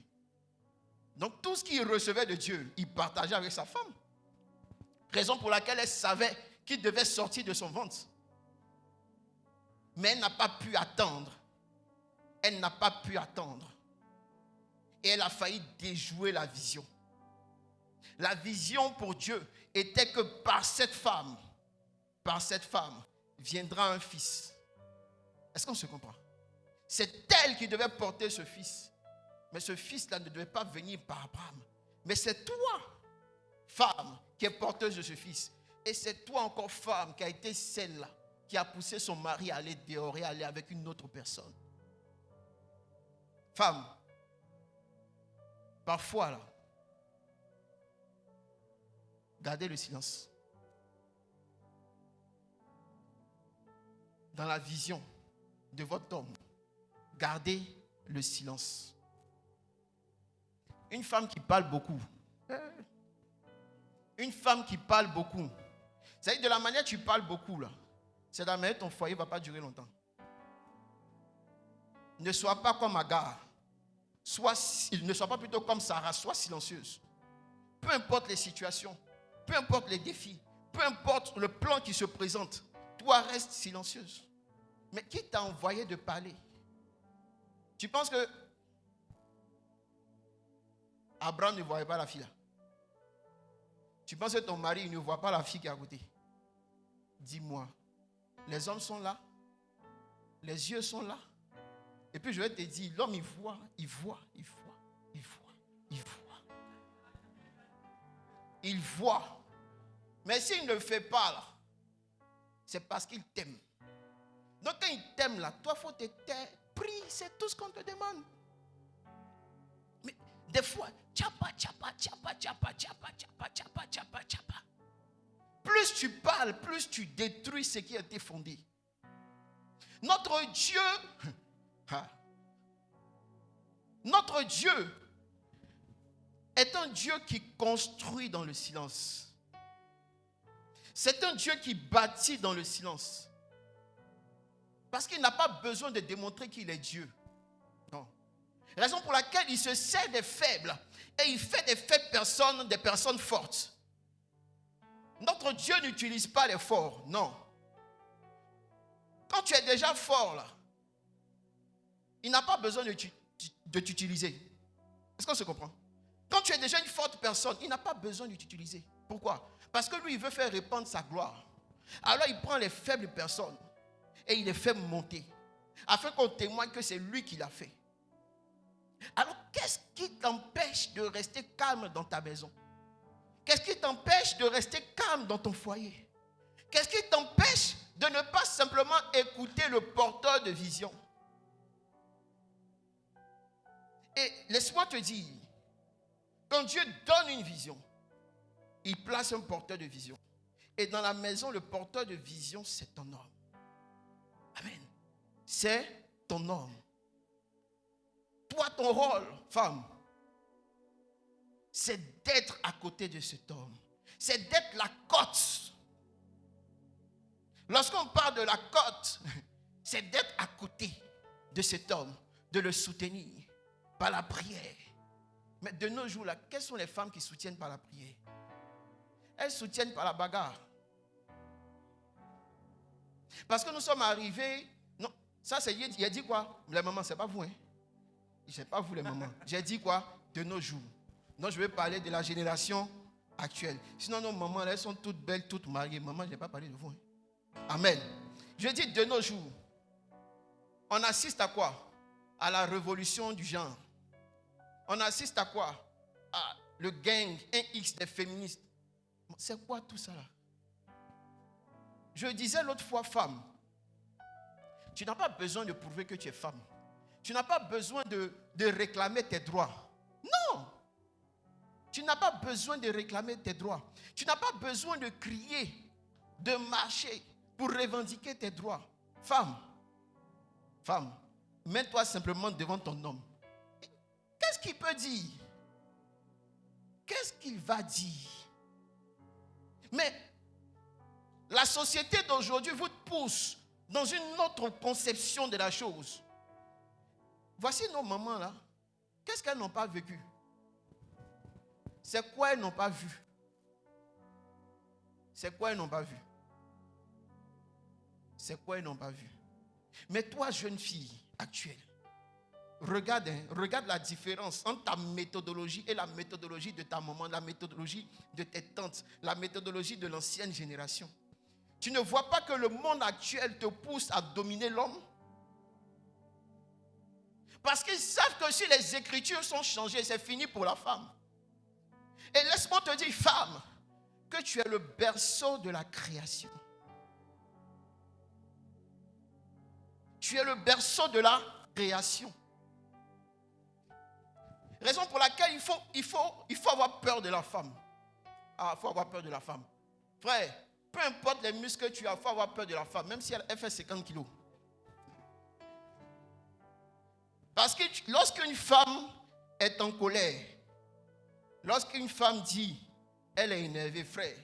[SPEAKER 1] Donc, tout ce qu'il recevait de Dieu, il partageait avec sa femme. Raison pour laquelle elle savait qu'il devait sortir de son ventre. Mais elle n'a pas pu attendre. Et elle a failli déjouer la vision. La vision pour Dieu était que par cette femme, par cette femme, viendra un fils. Est-ce qu'on se comprend? C'est elle qui devait porter ce fils. Mais ce fils-là ne devait pas venir par Abraham. Mais c'est toi, femme, qui est porteuse de ce fils. Et c'est toi encore, femme, qui a été celle-là, qui a poussé son mari à aller dehors et à aller avec une autre personne. Femme, parfois, là, gardez le silence. Dans la vision de votre homme, gardez le silence. Une femme qui parle beaucoup. Une femme qui parle beaucoup. C'est-à-dire de la manière que tu parles beaucoup, là, c'est de la manière que ton foyer ne va pas durer longtemps. Ne sois pas comme Agar. Ne sois pas plutôt comme Sarah. Sois silencieuse. Peu importe les situations, peu importe les défis, peu importe le plan qui se présente, toi reste silencieuse. Mais qui t'a envoyé de parler? Tu penses que Abraham ne voyait pas la fille là? Tu penses que ton mari ne voit pas la fille qui est à côté? Dis-moi, les hommes sont là, les yeux sont là. Et puis je vais te dire, l'homme il voit. Il voit. Mais s'il ne le fait pas là, c'est parce qu'il t'aime. Donc quand il t'aime là, toi il faut te taire. Prie, c'est tout ce qu'on te demande. Mais des fois, tchapa. Plus tu parles, plus tu détruis ce qui a été fondé. Notre Dieu est un Dieu qui construit dans le silence. C'est un Dieu qui bâtit dans le silence. Parce qu'il n'a pas besoin de démontrer qu'il est Dieu. Non. Raison pour laquelle il se sert des faibles et il fait des faibles personnes des personnes fortes. Notre Dieu n'utilise pas les forts, non. Quand tu es déjà fort là, il n'a pas besoin de t'utiliser. Est-ce qu'on se comprend? Quand tu es déjà une forte personne, il n'a pas besoin de t'utiliser. Pourquoi? Parce que lui, il veut faire répandre sa gloire. Alors il prend les faibles personnes et il les fait monter, afin qu'on témoigne que c'est lui qui l'a fait. Alors qu'est-ce qui t'empêche de rester calme dans ta maison? Qu'est-ce qui t'empêche de rester calme dans ton foyer? Qu'est-ce qui t'empêche de ne pas simplement écouter le porteur de vision? Et laisse-moi te dire, quand Dieu donne une vision, il place un porteur de vision. Et dans la maison, le porteur de vision, c'est ton homme. Amen. C'est ton homme. Toi, ton rôle, femme, c'est d'être à côté de cet homme. C'est d'être la côte. Lorsqu'on parle de la côte, c'est d'être à côté de cet homme, de le soutenir par la prière. Mais de nos jours, là, quelles sont les femmes qui soutiennent par la prière? Elles soutiennent par la bagarre. Parce que nous sommes arrivés. Non, ça c'est. Il a dit quoi? Les mamans, c'est pas vous, hein? C'est pas vous les mamans. J'ai dit quoi? De nos jours. Non, je vais parler de la génération actuelle. Sinon, nos mamans, elles sont toutes belles, toutes mariées. Maman, je n'ai pas parlé de vous. Hein? Amen. Je dis de nos jours. On assiste à quoi? À la révolution du genre. On assiste à quoi? À le gang 1X des féministes. C'est quoi tout ça là? Je disais l'autre fois, femme, tu n'as pas besoin de prouver que tu es femme. Tu n'as pas besoin de réclamer tes droits. Non! Tu n'as pas besoin de réclamer tes droits. Tu n'as pas besoin de crier, de marcher pour revendiquer tes droits. Femme, mets-toi simplement devant ton homme. Qu'est-ce qu'il peut dire? Qu'est-ce qu'il va dire? Mais la société d'aujourd'hui vous pousse dans une autre conception de la chose. Voici nos mamans là. Qu'est-ce qu'elles n'ont pas vécu? C'est quoi elles n'ont pas vu? C'est quoi elles n'ont pas vu? C'est quoi elles n'ont pas vu? Mais toi, jeune fille actuelle, regarde la différence entre ta méthodologie et la méthodologie de ta maman, la méthodologie de tes tantes, la méthodologie de l'ancienne génération. Tu ne vois pas que le monde actuel te pousse à dominer l'homme? Parce qu'ils savent que si les Écritures sont changées, c'est fini pour la femme. Et laisse-moi te dire, femme, que tu es le berceau de la création. Tu es le berceau de la création. Raison pour laquelle il faut avoir peur de la femme. Ah, il faut avoir peur de la femme. Frère, peu importe les muscles que tu as, il faut avoir peur de la femme, même si elle fait 50 kilos. Parce que lorsqu'une femme est en colère, lorsqu'une femme dit, elle est énervée, frère,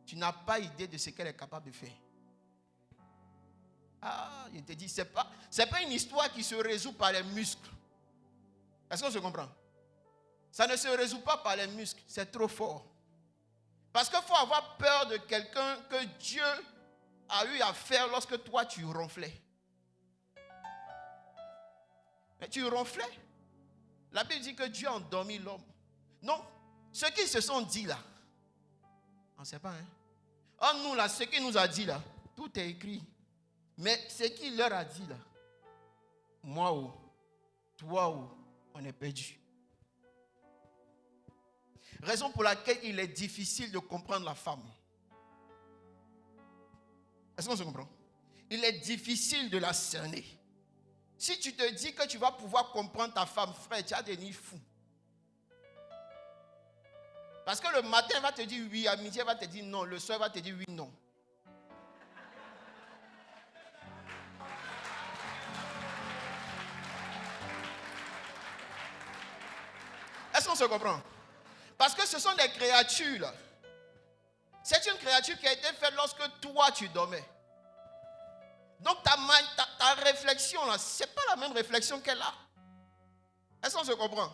[SPEAKER 1] tu n'as pas idée de ce qu'elle est capable de faire. Ah, je te dis, c'est pas une histoire qui se résout par les muscles. Est-ce qu'on se comprend? Ça ne se résout pas par les muscles, c'est trop fort. Parce qu'il faut avoir peur de quelqu'un que Dieu a eu à faire lorsque toi tu ronflais. Mais tu ronflais. La Bible dit que Dieu a endormi l'homme. Non, ceux qui se sont dit là, on ne sait pas, hein. Oh, nous là, ce qu'il nous a dit là, tout est écrit. Mais ce qu'il leur a dit là, moi ou toi ou on est perdu. Raison pour laquelle il est difficile de comprendre la femme. Est-ce qu'on se comprend? Il est difficile de la cerner. Si tu te dis que tu vas pouvoir comprendre ta femme, frère, tu as des nids fous. Parce que le matin, elle va te dire oui, à midi, elle va te dire non, le soir, elle va te dire oui, non. Est-ce qu'on se comprend? Parce que ce sont des créatures là. C'est une créature qui a été faite lorsque toi tu dormais. Donc ta réflexion là, ce n'est pas la même réflexion qu'elle a. Est-ce qu'on se comprend?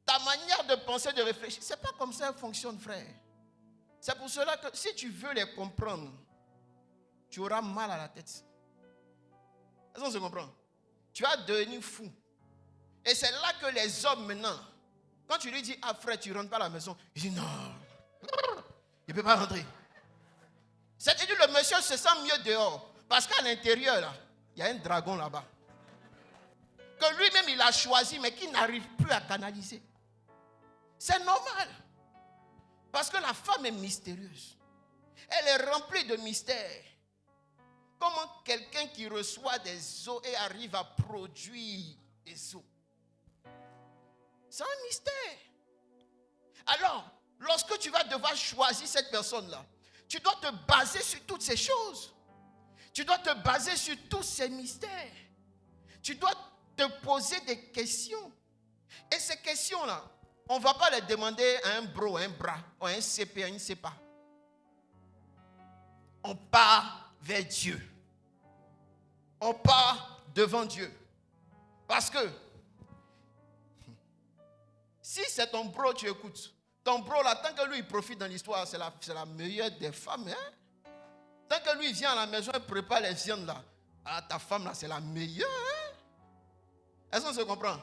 [SPEAKER 1] Ta manière de penser, de réfléchir, ce n'est pas comme ça qu'elle fonctionne, frère. C'est pour cela que si tu veux les comprendre, tu auras mal à la tête. Est-ce qu'on se comprend? Tu vas devenir fou. Et c'est là que les hommes maintenant, quand tu lui dis, ah frère, tu ne rentres pas à la maison, il dit non, il ne peut pas rentrer. C'est-à-dire le monsieur se sent mieux dehors. Parce qu'à l'intérieur, là, il y a un dragon là-bas. Que lui-même, il a choisi, mais qui n'arrive plus à canaliser. C'est normal. Parce que la femme est mystérieuse. Elle est remplie de mystères. Comment quelqu'un qui reçoit des os et arrive à produire des os? C'est un mystère. Alors, lorsque tu vas devoir choisir cette personne-là, tu dois te baser sur toutes ces choses. Tu dois te baser sur tous ces mystères. Tu dois te poser des questions. Et ces questions-là, on ne va pas les demander à un bro, à un bras, ou à un CP, à une CEPA. On part vers Dieu. On part devant Dieu. Parce que si c'est ton bro, tu écoutes. Ton bro là, tant que lui il profite dans l'histoire, c'est la meilleure des femmes. Hein? Tant que lui vient à la maison et prépare les viandes là, ah, ta femme là, c'est la meilleure. Hein? Est-ce qu'on se comprend?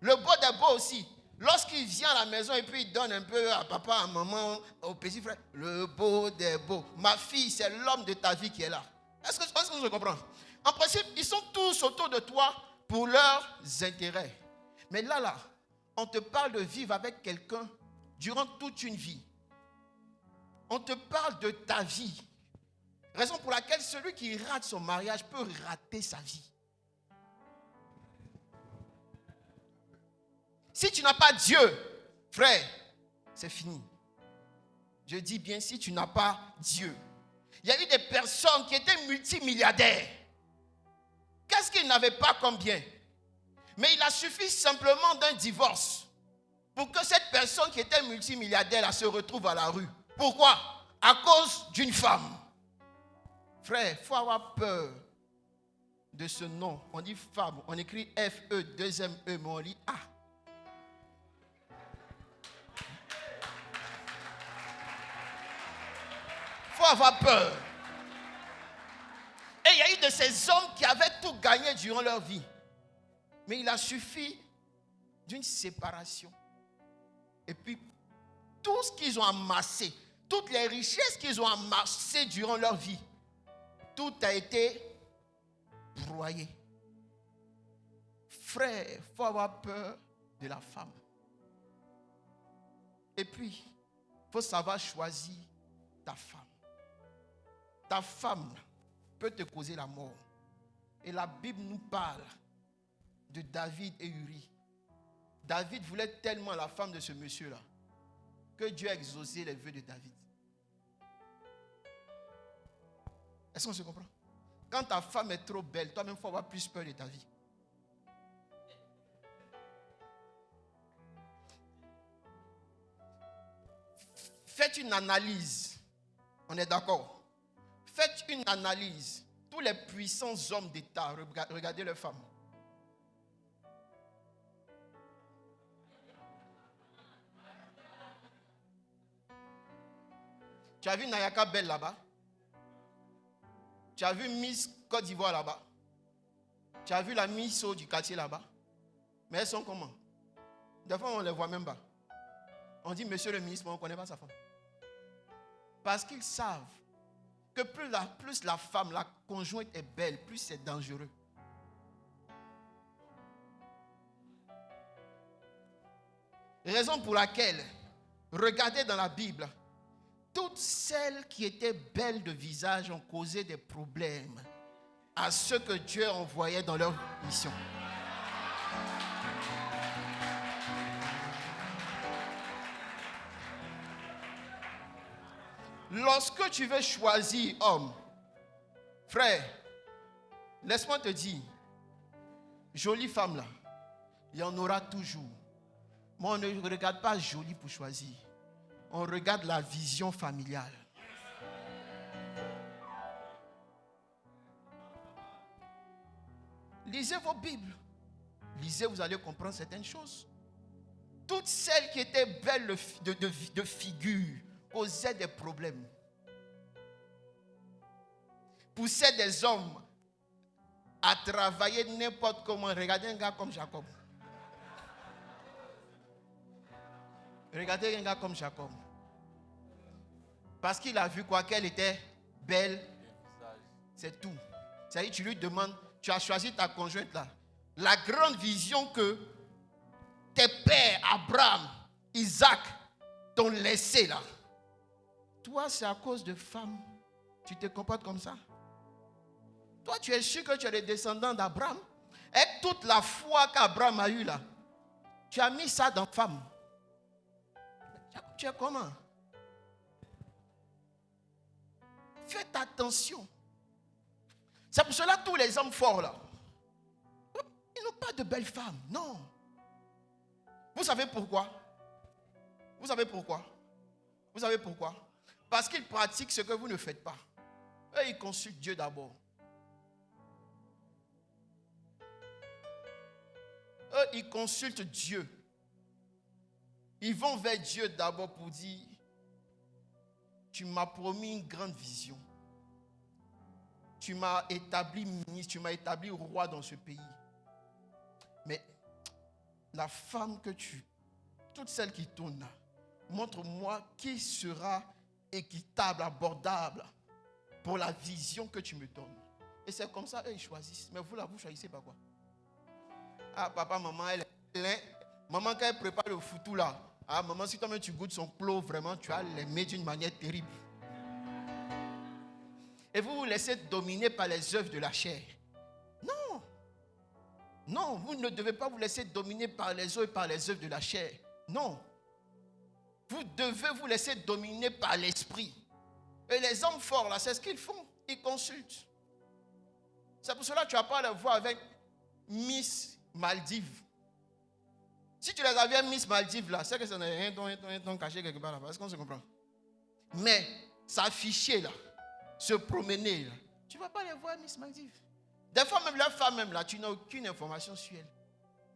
[SPEAKER 1] Le beau des beaux aussi. Lorsqu'il vient à la maison et puis il donne un peu à papa, à maman, au petit frère, le beau des beaux. Ma fille, c'est l'homme de ta vie qui est là. Est-ce qu'on se comprend? En principe, ils sont tous autour de toi pour leurs intérêts. Mais là, on te parle de vivre avec quelqu'un durant toute une vie. On te parle de ta vie. Raison pour laquelle celui qui rate son mariage peut rater sa vie. Si tu n'as pas Dieu, frère, c'est fini. Je dis bien si tu n'as pas Dieu. Il y a eu des personnes qui étaient multimilliardaires. Qu'est-ce qu'ils n'avaient pas comme bien? Mais il a suffi simplement d'un divorce pour que cette personne qui était multimilliardaire là, se retrouve à la rue. Pourquoi? À cause d'une femme. Frère, il faut avoir peur de ce nom. On dit femme, on écrit F-E, deuxième E, mais on lit A. Il faut avoir peur. Et il y a eu de ces hommes qui avaient tout gagné durant leur vie. Mais il a suffi d'une séparation. Et puis, tout ce qu'ils ont amassé, toutes les richesses qu'ils ont amassées durant leur vie, tout a été broyé. Frère, il faut avoir peur de la femme. Et puis, il faut savoir choisir ta femme. Ta femme peut te causer la mort. Et la Bible nous parle de David et Uri. David voulait tellement la femme de ce monsieur-là que Dieu a exaucé les vœux de David. Est-ce qu'on se comprend? Quand ta femme est trop belle, toi-même, il faut avoir plus peur de ta vie. Faites une analyse. On est d'accord? Faites une analyse. Tous les puissants hommes d'État, regardez leurs femmes. Tu as vu Nayaka Belle là-bas? Tu as vu Miss Côte d'Ivoire là-bas? Tu as vu la Miss du quartier là-bas? Mais elles sont comment? Des fois, on ne les voit même pas. On dit, monsieur le ministre, mais on ne connaît pas sa femme. Parce qu'ils savent que plus la femme, la conjointe est belle, plus c'est dangereux. Raison pour laquelle, regardez dans la Bible, toutes celles qui étaient belles de visage ont causé des problèmes à ceux que Dieu envoyait dans leur mission. Lorsque tu veux choisir homme, frère, laisse-moi te dire, jolie femme là, il y en aura toujours. Mais on ne regarde pas jolie pour choisir. On regarde la vision familiale. Lisez vos Bibles. Lisez, vous allez comprendre certaines choses. Toutes celles qui étaient belles de figure causaient des problèmes. Poussaient des hommes à travailler n'importe comment. Regardez un gars comme Jacob. Regardez un gars comme Jacob. Parce qu'il a vu quoi? Qu'elle était belle. C'est tout. C'est-à-dire, tu lui demandes, tu as choisi ta conjointe là. La grande vision que tes pères, Abraham, Isaac, t'ont laissé là. Toi, c'est à cause de femmes. Tu te comportes comme ça. Toi, tu es sûr que tu es le descendant d'Abraham. Et toute la foi qu'Abraham a eue là, tu as mis ça dans femme. Tu es comment? Faites attention. C'est pour cela que tous les hommes forts là, ils n'ont pas de belles femmes. Non. Vous savez pourquoi? Vous savez pourquoi? Vous savez pourquoi? Parce qu'ils pratiquent ce que vous ne faites pas. Eux, ils consultent Dieu d'abord. Eux, ils consultent Dieu. Ils vont vers Dieu d'abord pour dire, tu m'as promis une grande vision. Tu m'as établi ministre, tu m'as établi roi dans ce pays. Mais la femme que toutes celles qui tournent là, montre-moi qui sera équitable, abordable pour la vision que tu me donnes. Et c'est comme ça, eux, ils choisissent. Mais vous là, vous choisissez pas quoi? Ah, papa, maman, maman, quand elle prépare le foutou là, ah, maman, si toi-même tu goûtes son plot, vraiment, tu as l'aimer d'une manière terrible. Et vous vous laissez dominer par les œuvres de la chair. Non. Non, vous ne devez pas vous laisser dominer par les œuvres et par les œuvres de la chair. Non. Vous devez vous laisser dominer par l'esprit. Et les hommes forts, là, c'est ce qu'ils font. Ils consultent. C'est pour cela que tu n'as pas à le voir avec Miss Maldives. Si tu les avais avec Miss Maldives, là, c'est que ça n'est rien caché quelque part là-bas. Est-ce qu'on se comprend? Mais s'afficher là, se promener là, tu ne vas pas les voir Miss Maldives. Des fois même, leur femme même là, tu n'as aucune information sur elle.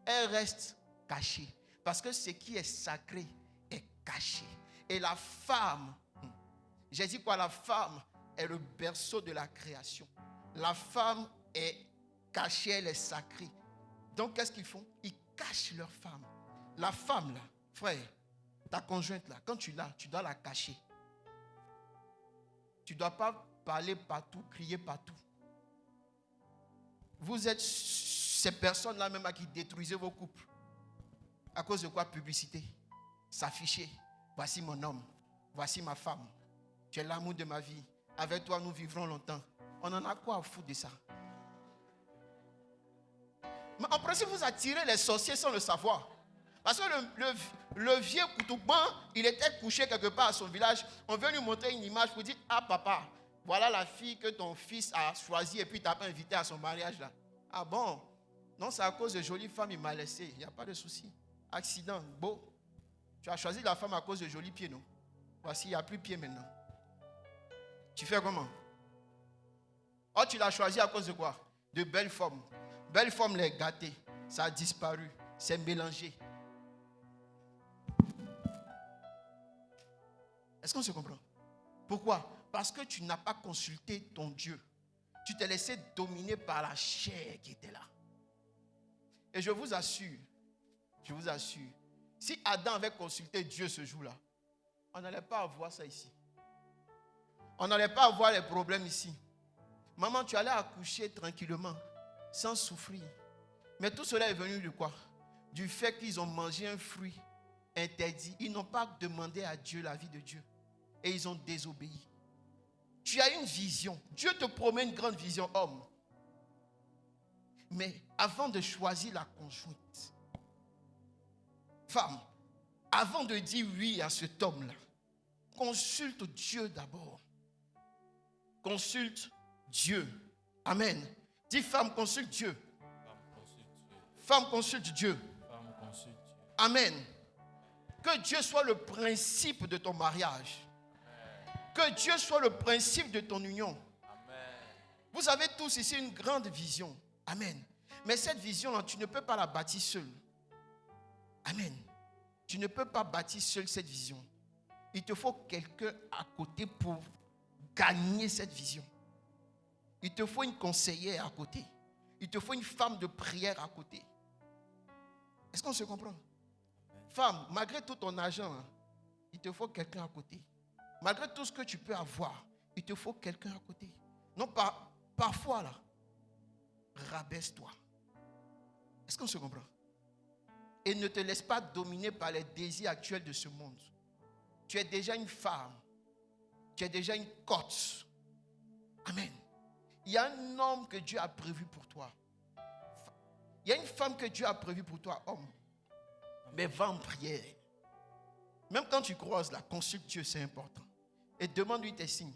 [SPEAKER 1] Elle reste cachée. Parce que ce qui est sacré est caché. Et la femme, j'ai dit quoi? La femme est le berceau de la création. La femme est cachée, elle est sacrée. Donc qu'est-ce qu'ils font? Ils cachent leur femme. La femme là, frère, ta conjointe là, quand tu l'as, tu dois la cacher. Tu ne dois pas parler partout, crier partout. Vous êtes ces personnes-là même à qui détruisez vos couples. À cause de quoi? Publicité. S'afficher. Voici mon homme. Voici ma femme. Tu es l'amour de ma vie. Avec toi, nous vivrons longtemps. On en a quoi à foutre de ça? Mais en principe, vous attirez les sorciers sans le savoir. Parce que le vieux Koutouban, il était couché quelque part à son village. On veut lui montrer une image pour dire: ah papa, voilà la fille que ton fils a choisie et puis tu n'as pas invité à son mariage là. Ah bon? Non, c'est à cause de jolies femmes, il m'a laissé. Il n'y a pas de souci. Accident, beau. Tu as choisi la femme à cause de jolis pieds, non? Voici, il n'y a plus de pieds maintenant. Tu fais comment? Oh, tu l'as choisi à cause de quoi? De belles formes. Belles formes, les gâtées. Ça a disparu. C'est mélangé. Est-ce qu'on se comprend? Pourquoi? Parce que tu n'as pas consulté ton Dieu. Tu t'es laissé dominer par la chair qui était là. Et je vous assure, si Adam avait consulté Dieu ce jour-là, on n'allait pas avoir ça ici. On n'allait pas avoir les problèmes ici. Maman, tu allais accoucher tranquillement, sans souffrir. Mais tout cela est venu de quoi? Du fait qu'ils ont mangé un fruit interdit. Ils n'ont pas demandé à Dieu la vie de Dieu. Et ils ont désobéi. Tu as une vision. Dieu te promet une grande vision, homme. Mais avant de choisir la conjointe, femme, avant de dire oui à cet homme-là, consulte Dieu d'abord. Consulte Dieu. Amen. Dis femme, consulte Dieu. Femme, consulte Dieu. Amen. Que Dieu soit le principe de ton mariage. Que Dieu soit le principe de ton union. Amen. Vous avez tous ici une grande vision. Amen. Mais cette vision-là, tu ne peux pas la bâtir seul. Amen. Tu ne peux pas bâtir seul cette vision. Il te faut quelqu'un à côté pour gagner cette vision. Il te faut une conseillère à côté. Il te faut une femme de prière à côté. Est-ce qu'on se comprend? Femme, malgré tout ton argent, il te faut quelqu'un à côté. Malgré tout ce que tu peux avoir, il te faut quelqu'un à côté. Non, parfois là, rabaisse-toi. Est-ce qu'on se comprend? Et ne te laisse pas dominer par les désirs actuels de ce monde. Tu es déjà une femme. Tu es déjà une cote. Amen. Il y a un homme que Dieu a prévu pour toi. Il y a une femme que Dieu a prévue pour toi, homme. Mais va en prière. Même quand tu croises là, consulte Dieu, c'est important. Et demande-lui tes signes.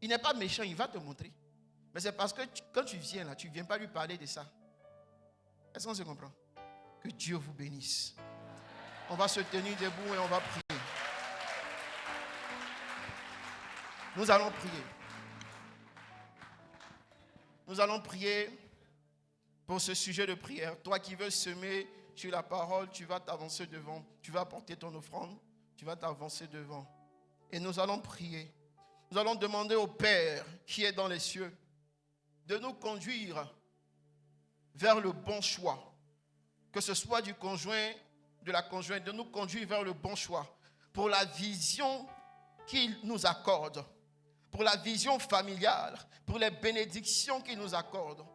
[SPEAKER 1] Il n'est pas méchant, il va te montrer. Mais c'est parce que quand tu viens là, tu ne viens pas lui parler de ça. Est-ce qu'on se comprend? Que Dieu vous bénisse. On va se tenir debout et on va prier. Nous allons prier. Nous allons prier pour ce sujet de prière. Toi qui veux semer sur la parole, tu vas t'avancer devant. Tu vas apporter ton offrande. Tu vas t'avancer devant. Et nous allons prier. Nous allons demander au Père qui est dans les cieux de nous conduire vers le bon choix. Que ce soit du conjoint, de la conjointe, de nous conduire vers le bon choix. Pour la vision qu'il nous accorde. Pour la vision familiale. Pour les bénédictions qu'il nous accorde.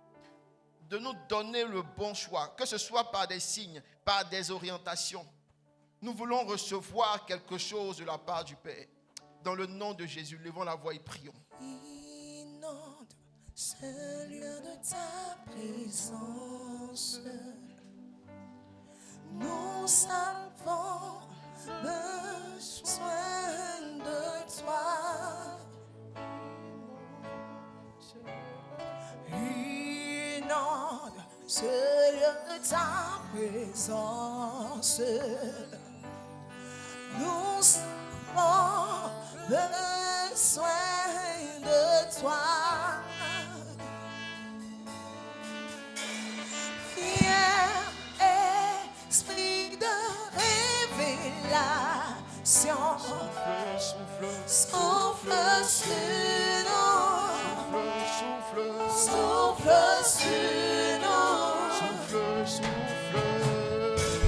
[SPEAKER 1] De nous donner le bon choix. Que ce soit par des signes, par des orientations. Nous voulons recevoir quelque chose de la part du Père. Dans le nom de Jésus, levons la voix et prions.
[SPEAKER 3] Inonde ce lieu de ta présence. Nous avons besoin de toi. Inonde ce lieu de ta présence. Nous avons besoin de toi. Viens, esprit de révélation. Souffle sur nous. Souffle sur nous.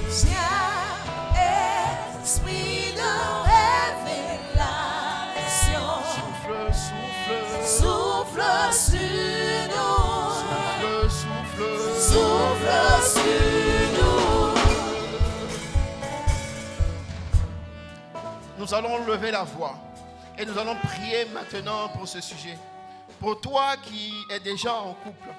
[SPEAKER 3] Viens, esprit de révélation.
[SPEAKER 1] Nous allons lever la voix et nous allons prier maintenant pour ce sujet. Pour toi qui es déjà en couple,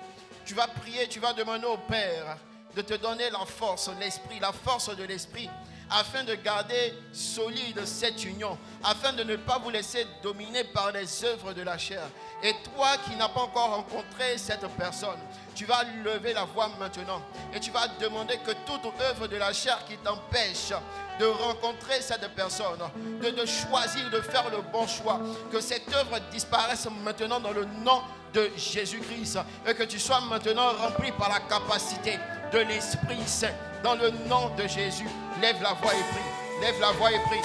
[SPEAKER 1] tu vas prier, tu vas demander au Père de te donner la force de l'esprit, afin de garder solide cette union, afin de ne pas vous laisser dominer par les œuvres de la chair. Et toi qui n'as pas encore rencontré cette personne, tu vas lever la voix maintenant et tu vas demander que toute œuvre de la chair qui t'empêche de rencontrer cette personne, de choisir, de faire le bon choix, que cette œuvre disparaisse maintenant dans le nom de Jésus-Christ et que tu sois maintenant rempli par la capacité de l'Esprit Saint dans le nom de Jésus. Lève la voix et prie. Lève la voix et prie.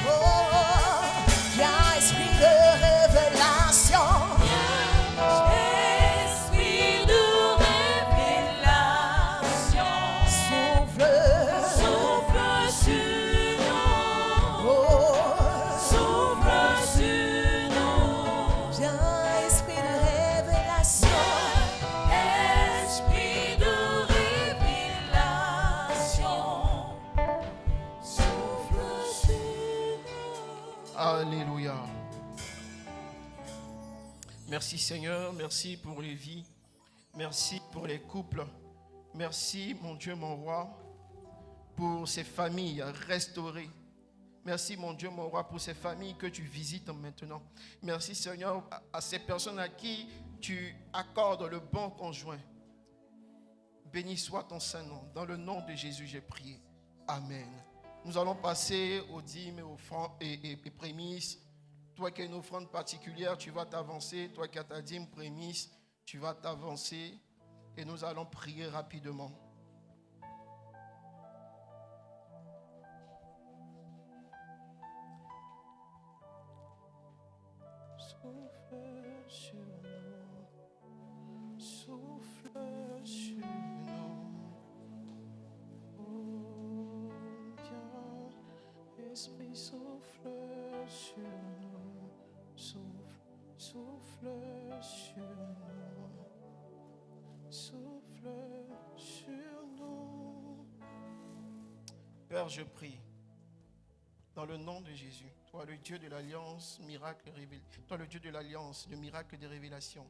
[SPEAKER 3] Oh, viens esprit de révélation. Esprit de révélation. Souffle sur nous. Oh, souffle sur nous. Viens esprit de révélation. Esprit de
[SPEAKER 1] Alléluia. Merci Seigneur, merci pour les vies, merci pour les couples, merci mon Dieu, mon roi, pour ces familles restaurées. Merci mon Dieu, mon roi, pour ces familles que tu visites maintenant. Merci Seigneur à ces personnes à qui tu accordes le bon conjoint. Béni soit ton saint nom. Dans le nom de Jésus, j'ai prié. Amen. Nous allons passer aux dîmes, aux offrandes et prémices. Toi qui as une offrande particulière, tu vas t'avancer. Toi qui as ta dîme prémisse, tu vas t'avancer. Et nous allons prier rapidement. Souffle sur nous. Souffle sur nous. Oh, viens, Esprit, souffle sur nous. Souffle sur nous. Souffle sur nous. Père, je prie, dans le nom de Jésus, toi le Dieu de l'alliance, miracle révélé, toi le Dieu de l'alliance, le miracle des révélations,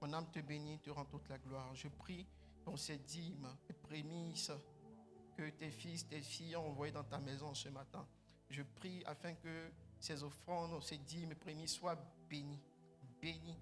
[SPEAKER 1] mon âme te bénit, te rend toute la gloire. Je prie pour ces dîmes, ces prémices que tes fils, tes filles ont envoyées dans ta maison ce matin. Je prie afin que ces offrandes, ces dîmes, prémices soient bénies, bénies,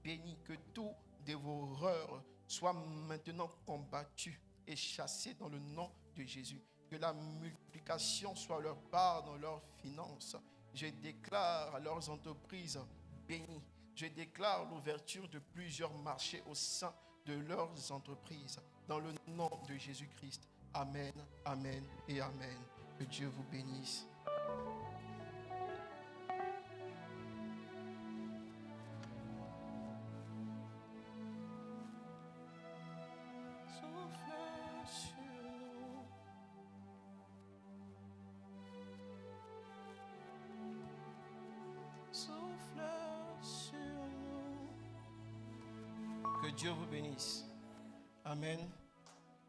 [SPEAKER 1] bénies, que tout dévoreur soit maintenant combattu et chassé dans le nom de Jésus. Que la multiplication soit leur part dans leurs finances. Je déclare à leurs entreprises bénies. Je déclare l'ouverture de plusieurs marchés au sein de leurs entreprises. Dans le nom de Jésus-Christ. Amen, amen et amen. Que Dieu vous bénisse. Que Dieu vous bénisse. Amen.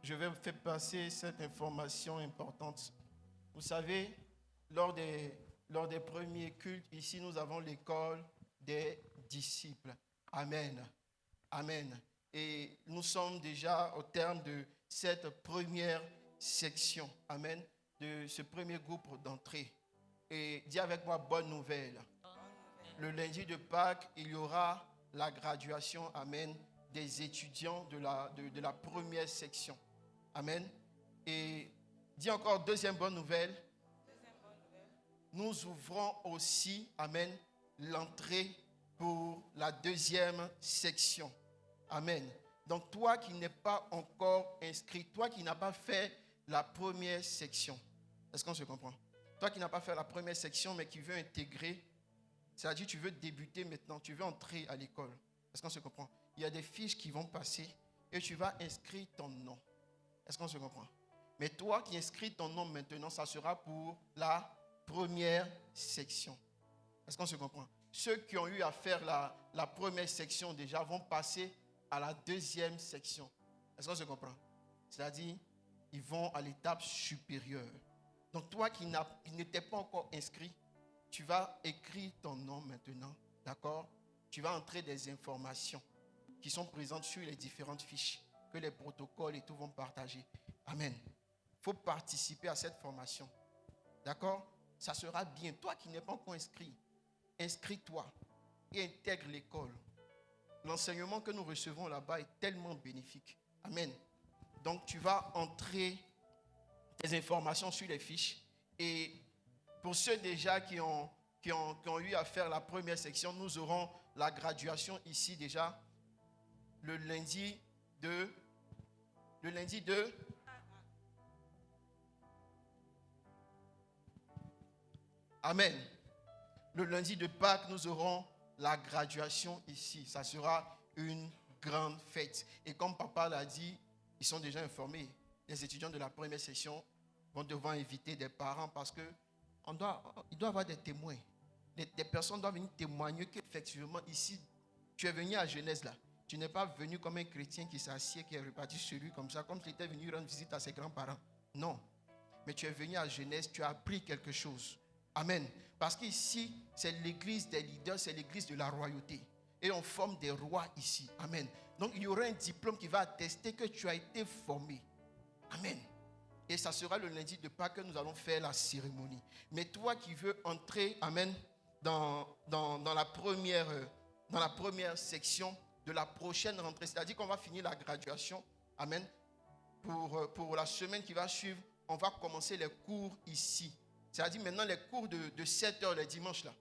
[SPEAKER 1] Je vais vous faire passer cette information importante. Vous savez, lors des premiers cultes, ici, nous avons l'école des disciples. Amen. Amen. Et nous sommes déjà au terme de cette première section. Amen. De ce premier groupe d'entrée. Et dis avec moi, bonne nouvelle. Le lundi de Pâques, il y aura la graduation. Amen. Des étudiants de la première section. Amen. Et dis encore deuxième bonne nouvelle. Nous ouvrons aussi, amen, l'entrée pour la deuxième section. Amen. Donc toi qui n'es pas encore inscrit, toi qui n'as pas fait la première section, est-ce qu'on se comprend? Toi qui n'as pas fait la première section mais qui veut intégrer, c'est-à-dire tu veux débuter maintenant, tu veux entrer à l'école. Est-ce qu'on se comprend? Il y a des fiches qui vont passer et tu vas inscrire ton nom. Est-ce qu'on se comprend? Mais toi qui inscris ton nom maintenant, ça sera pour la première section. Est-ce qu'on se comprend? Ceux qui ont eu à faire la première section déjà vont passer à la deuxième section. Est-ce qu'on se comprend? C'est-à-dire, ils vont à l'étape supérieure. Donc toi qui n'étais pas encore inscrit, tu vas écrire ton nom maintenant, d'accord? Tu vas entrer des informations qui sont présentes sur les différentes fiches que les protocoles et tout vont partager. Amen. Il faut participer à cette formation. D'accord? Ça sera bien. Toi qui n'es pas encore inscrit, inscris-toi et intègre l'école. L'enseignement que nous recevons là-bas est tellement bénéfique. Amen. Donc tu vas entrer des informations sur les fiches. Et pour ceux déjà qui ont eu à faire la première section, nous aurons la graduation ici déjà le lundi de Amen. Le lundi de Pâques, nous aurons la graduation ici. Ça sera une grande fête. Et comme papa l'a dit, ils sont déjà informés. Les étudiants de la première session vont devoir inviter des parents parce que il doit y avoir des témoins. Des personnes doivent venir témoigner qu'effectivement ici, tu es venu à Genèse là. Tu n'es pas venu comme un chrétien qui s'assied, qui est reparti sur lui comme ça, comme s'il était venu rendre visite à ses grands-parents. Non. Mais tu es venu à Genèse, tu as appris quelque chose. Amen. Parce qu'ici, c'est l'église des leaders, c'est l'église de la royauté. Et on forme des rois ici. Amen. Donc il y aura un diplôme qui va attester que tu as été formé. Amen. Et ça sera le lundi de Pâques que nous allons faire la cérémonie. Mais toi qui veux entrer, amen, dans la première section de la prochaine rentrée, c'est-à-dire qu'on va finir la graduation, amen, pour la semaine qui va suivre, on va commencer les cours ici. C'est-à-dire maintenant les cours de 7h le dimanche là.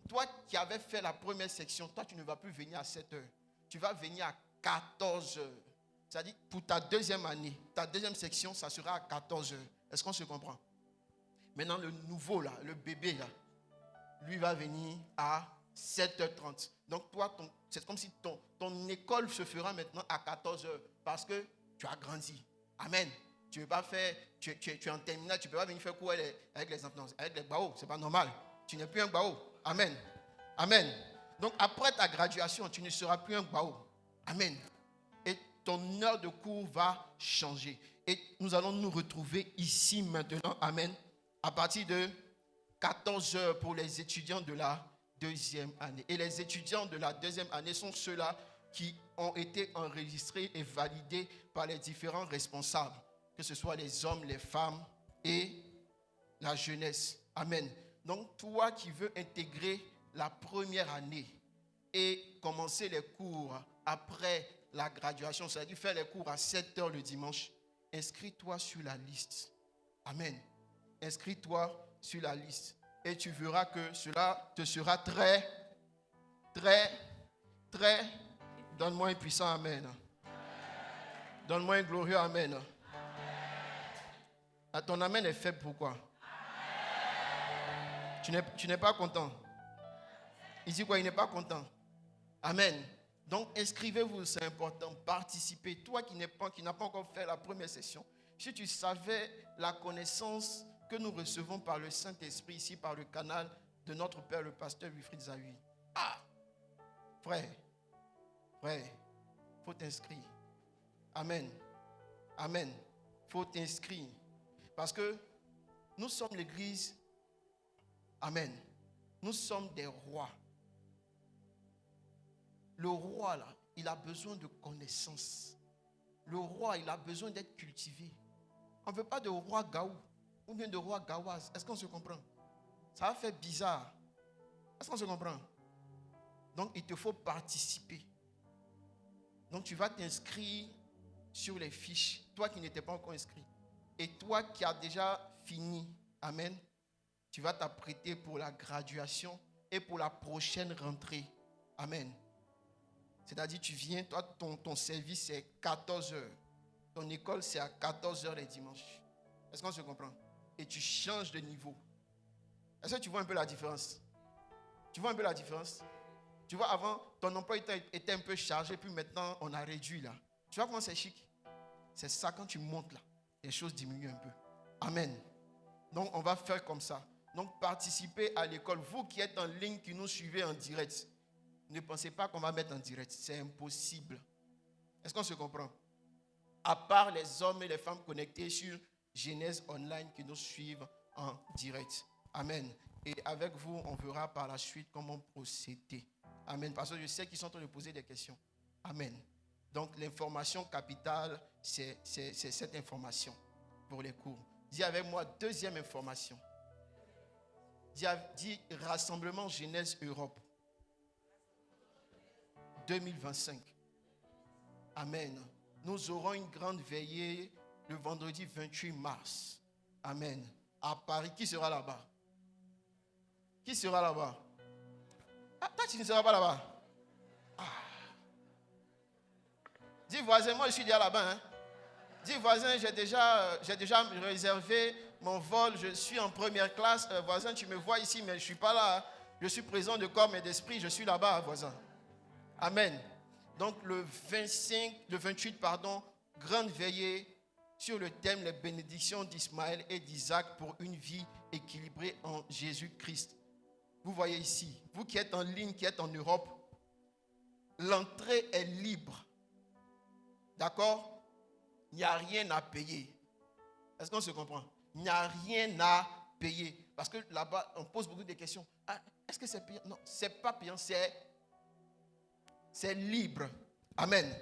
[SPEAKER 1] Toi qui avais fait la première section, toi tu ne vas plus venir à 7h. Tu vas venir à 14h. C'est-à-dire pour ta deuxième année, ta deuxième section, ça sera à 14h. Est-ce qu'on se comprend? Maintenant le nouveau là, le bébé là, lui va venir à 7h30. Donc toi, c'est comme si ton école se fera maintenant à 14h parce que tu as grandi. Amen. Tu ne veux pas faire, tu es en terminale, tu ne peux pas venir faire cours avec les enfants, avec les baos, ce n'est pas normal. Tu n'es plus un bao. Amen. Amen. Donc après ta graduation, tu ne seras plus un bao. Amen. Et ton heure de cours va changer. Et nous allons nous retrouver ici maintenant. Amen. À partir de 14h pour les étudiants de la deuxième année. Et les étudiants de la deuxième année sont ceux-là qui ont été enregistrés et validés par les différents responsables, que ce soit les hommes, les femmes et la jeunesse. Amen. Donc, toi qui veux intégrer la première année et commencer les cours après la graduation, c'est-à-dire faire les cours à 7h le dimanche, inscris-toi sur la liste. Amen. Inscris-toi sur la liste. Et tu verras que cela te sera très, très, très... Donne-moi un puissant amen. Donne-moi un glorieux amen. Ah, ton amen est faible, pourquoi? Tu n'es pas content. Il dit quoi? Il n'est pas content. Amen. Donc inscrivez-vous, c'est important. Participez. Toi qui n'as pas encore fait la première session, si tu savais la connaissance que nous recevons par le Saint-Esprit ici, par le canal de notre Père, le pasteur Wilfried Zahui. Ah! Frère, il faut t'inscrire. Amen. Amen. Il faut t'inscrire. Parce que nous sommes l'église. Amen. Nous sommes des rois. Le roi, là, il a besoin de connaissances. Le roi, il a besoin d'être cultivé. On ne veut pas de roi gaou ou bien de roi gawaz. Est-ce qu'on se comprend? Ça va faire bizarre. Est-ce qu'on se comprend? Donc, il te faut participer. Donc, tu vas t'inscrire sur les fiches. Toi qui n'étais pas encore inscrit. Et toi qui as déjà fini. Amen. Tu vas t'apprêter pour la graduation et pour la prochaine rentrée. Amen. C'est-à-dire, tu viens, toi, ton service, c'est 14h. Ton école, c'est à 14h les dimanches. Est-ce qu'on se comprend? Et tu changes de niveau. Est-ce que tu vois un peu la différence? Tu vois un peu la différence? Tu vois, avant, ton emploi était un peu chargé, puis maintenant, on a réduit là. Tu vois comment c'est chic? C'est ça, quand tu montes là, les choses diminuent un peu. Amen. Donc, on va faire comme ça. Donc, participez à l'école. Vous qui êtes en ligne, qui nous suivez en direct, ne pensez pas qu'on va mettre en direct. C'est impossible. Est-ce qu'on se comprend? À part les hommes et les femmes connectés sur Genèse Online qui nous suivent en direct. Amen. Et avec vous, on verra par la suite comment procéder. Amen. Parce que je sais qu'ils sont en train de poser des questions. Amen. Donc, l'information capitale, c'est cette information pour les cours. Dis avec moi, deuxième information. Dis Rassemblement Jeunesse Europe 2025. Amen. Nous aurons une grande veillée le vendredi 28 mars. Amen. À Paris. Qui sera là-bas? Qui sera là-bas? Ah, toi, tu ne seras pas là-bas. Ah. Dis voisin, moi je suis déjà là-bas. Hein? Dis voisin, j'ai déjà réservé mon vol. Je suis en première classe. Voisin, tu me vois ici, mais je ne suis pas là. Je suis présent de corps et d'esprit. Je suis là-bas, voisin. Amen. Donc le 28, grande veillée sur le thème les bénédictions d'Ismaël et d'Isaac pour une vie équilibrée en Jésus-Christ. Vous voyez ici, vous qui êtes en ligne, qui êtes en Europe, l'entrée est libre. D'accord? Il n'y a rien à payer. Est-ce qu'on se comprend? Il n'y a rien à payer. Parce que là-bas, on pose beaucoup de questions. Ah, est-ce que c'est payant? Non, ce n'est pas payant, c'est libre. Amen.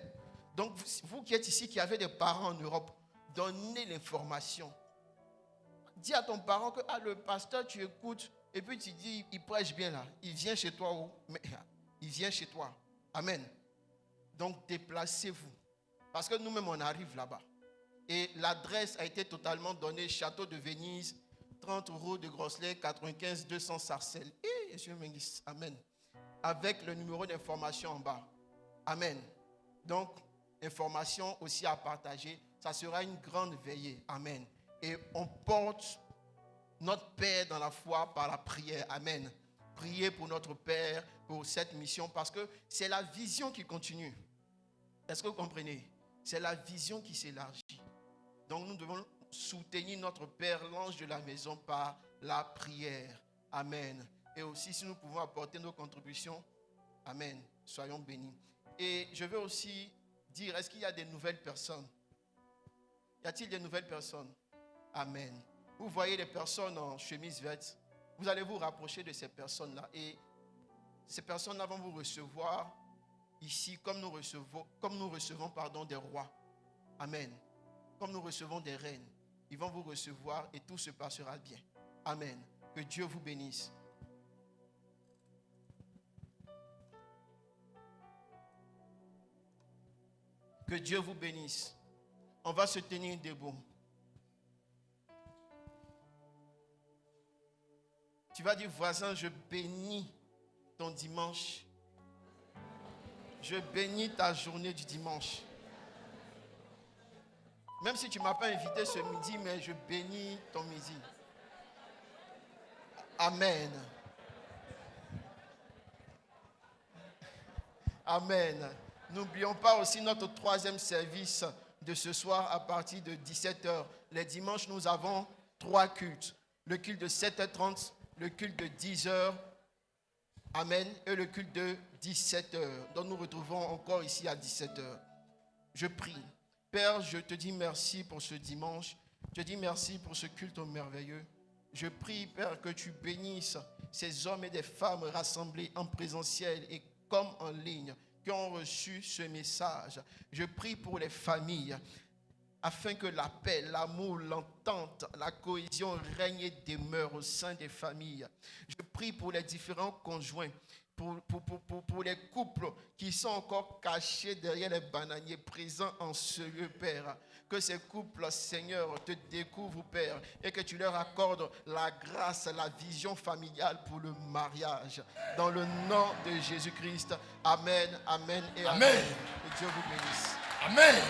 [SPEAKER 1] Donc, vous qui êtes ici, qui avez des parents en Europe, donnez l'information. Dis à ton parent que le pasteur, tu écoutes, et puis tu dis, il prêche bien là. Il vient chez toi où? Mais il vient chez toi. Amen. Donc, déplacez-vous. Parce que nous-mêmes, on arrive là-bas. Et l'adresse a été totalement donnée. Château de Venise, 30 rue de Grosselet, 95 200 Sarcelles. Et Jésus Menguis. Amen. Avec le numéro d'information en bas. Amen. Donc, information aussi à partager. Ça sera une grande veillée. Amen. Et on porte notre Père dans la foi par la prière. Amen. Priez pour notre Père, pour cette mission, parce que c'est la vision qui continue. Est-ce que vous comprenez? C'est la vision qui s'élargit. Donc nous devons soutenir notre Père, l'ange de la maison, par la prière. Amen. Et aussi, si nous pouvons apporter nos contributions, amen, soyons bénis. Et je veux aussi dire, est-ce qu'il y a des nouvelles personnes? Y a-t-il des nouvelles personnes? Amen. Vous voyez les personnes en chemise verte, vous allez vous rapprocher de ces personnes-là. Et ces personnes-là vont vous recevoir ici comme nous recevons des rois. Amen. Comme nous recevons des reines. Ils vont vous recevoir et tout se passera bien. Amen. Que Dieu vous bénisse. Que Dieu vous bénisse. On va se tenir debout. Tu vas dire, voisin, je bénis ton dimanche. Je bénis ta journée du dimanche. Même si tu ne m'as pas invité ce midi, mais je bénis ton midi. Amen. Amen. N'oublions pas aussi notre troisième service de ce soir à partir de 17h. Les dimanches, nous avons 3 cultes. Le culte de 7h30, le culte de 10h, amen, et le culte de 17h. Donc nous retrouvons encore ici à 17h. Je prie. Père, je te dis merci pour ce dimanche. Je te dis merci pour ce culte merveilleux. Je prie, Père, que tu bénisses ces hommes et des femmes rassemblés en présentiel et comme en ligne, qui ont reçu ce message. Je prie pour les familles, afin que la paix, l'amour, l'entente, la cohésion règne et demeure au sein des familles. Je prie pour les différents conjoints, pour les couples qui sont encore cachés derrière les bananiers, présents en ce lieu, Père. Que ces couples, Seigneur, te découvrent, Père, et que tu leur accordes la grâce, la vision familiale pour le mariage. Dans le nom de Jésus-Christ. Amen, amen et amen. Que Dieu vous bénisse.
[SPEAKER 4] Amen.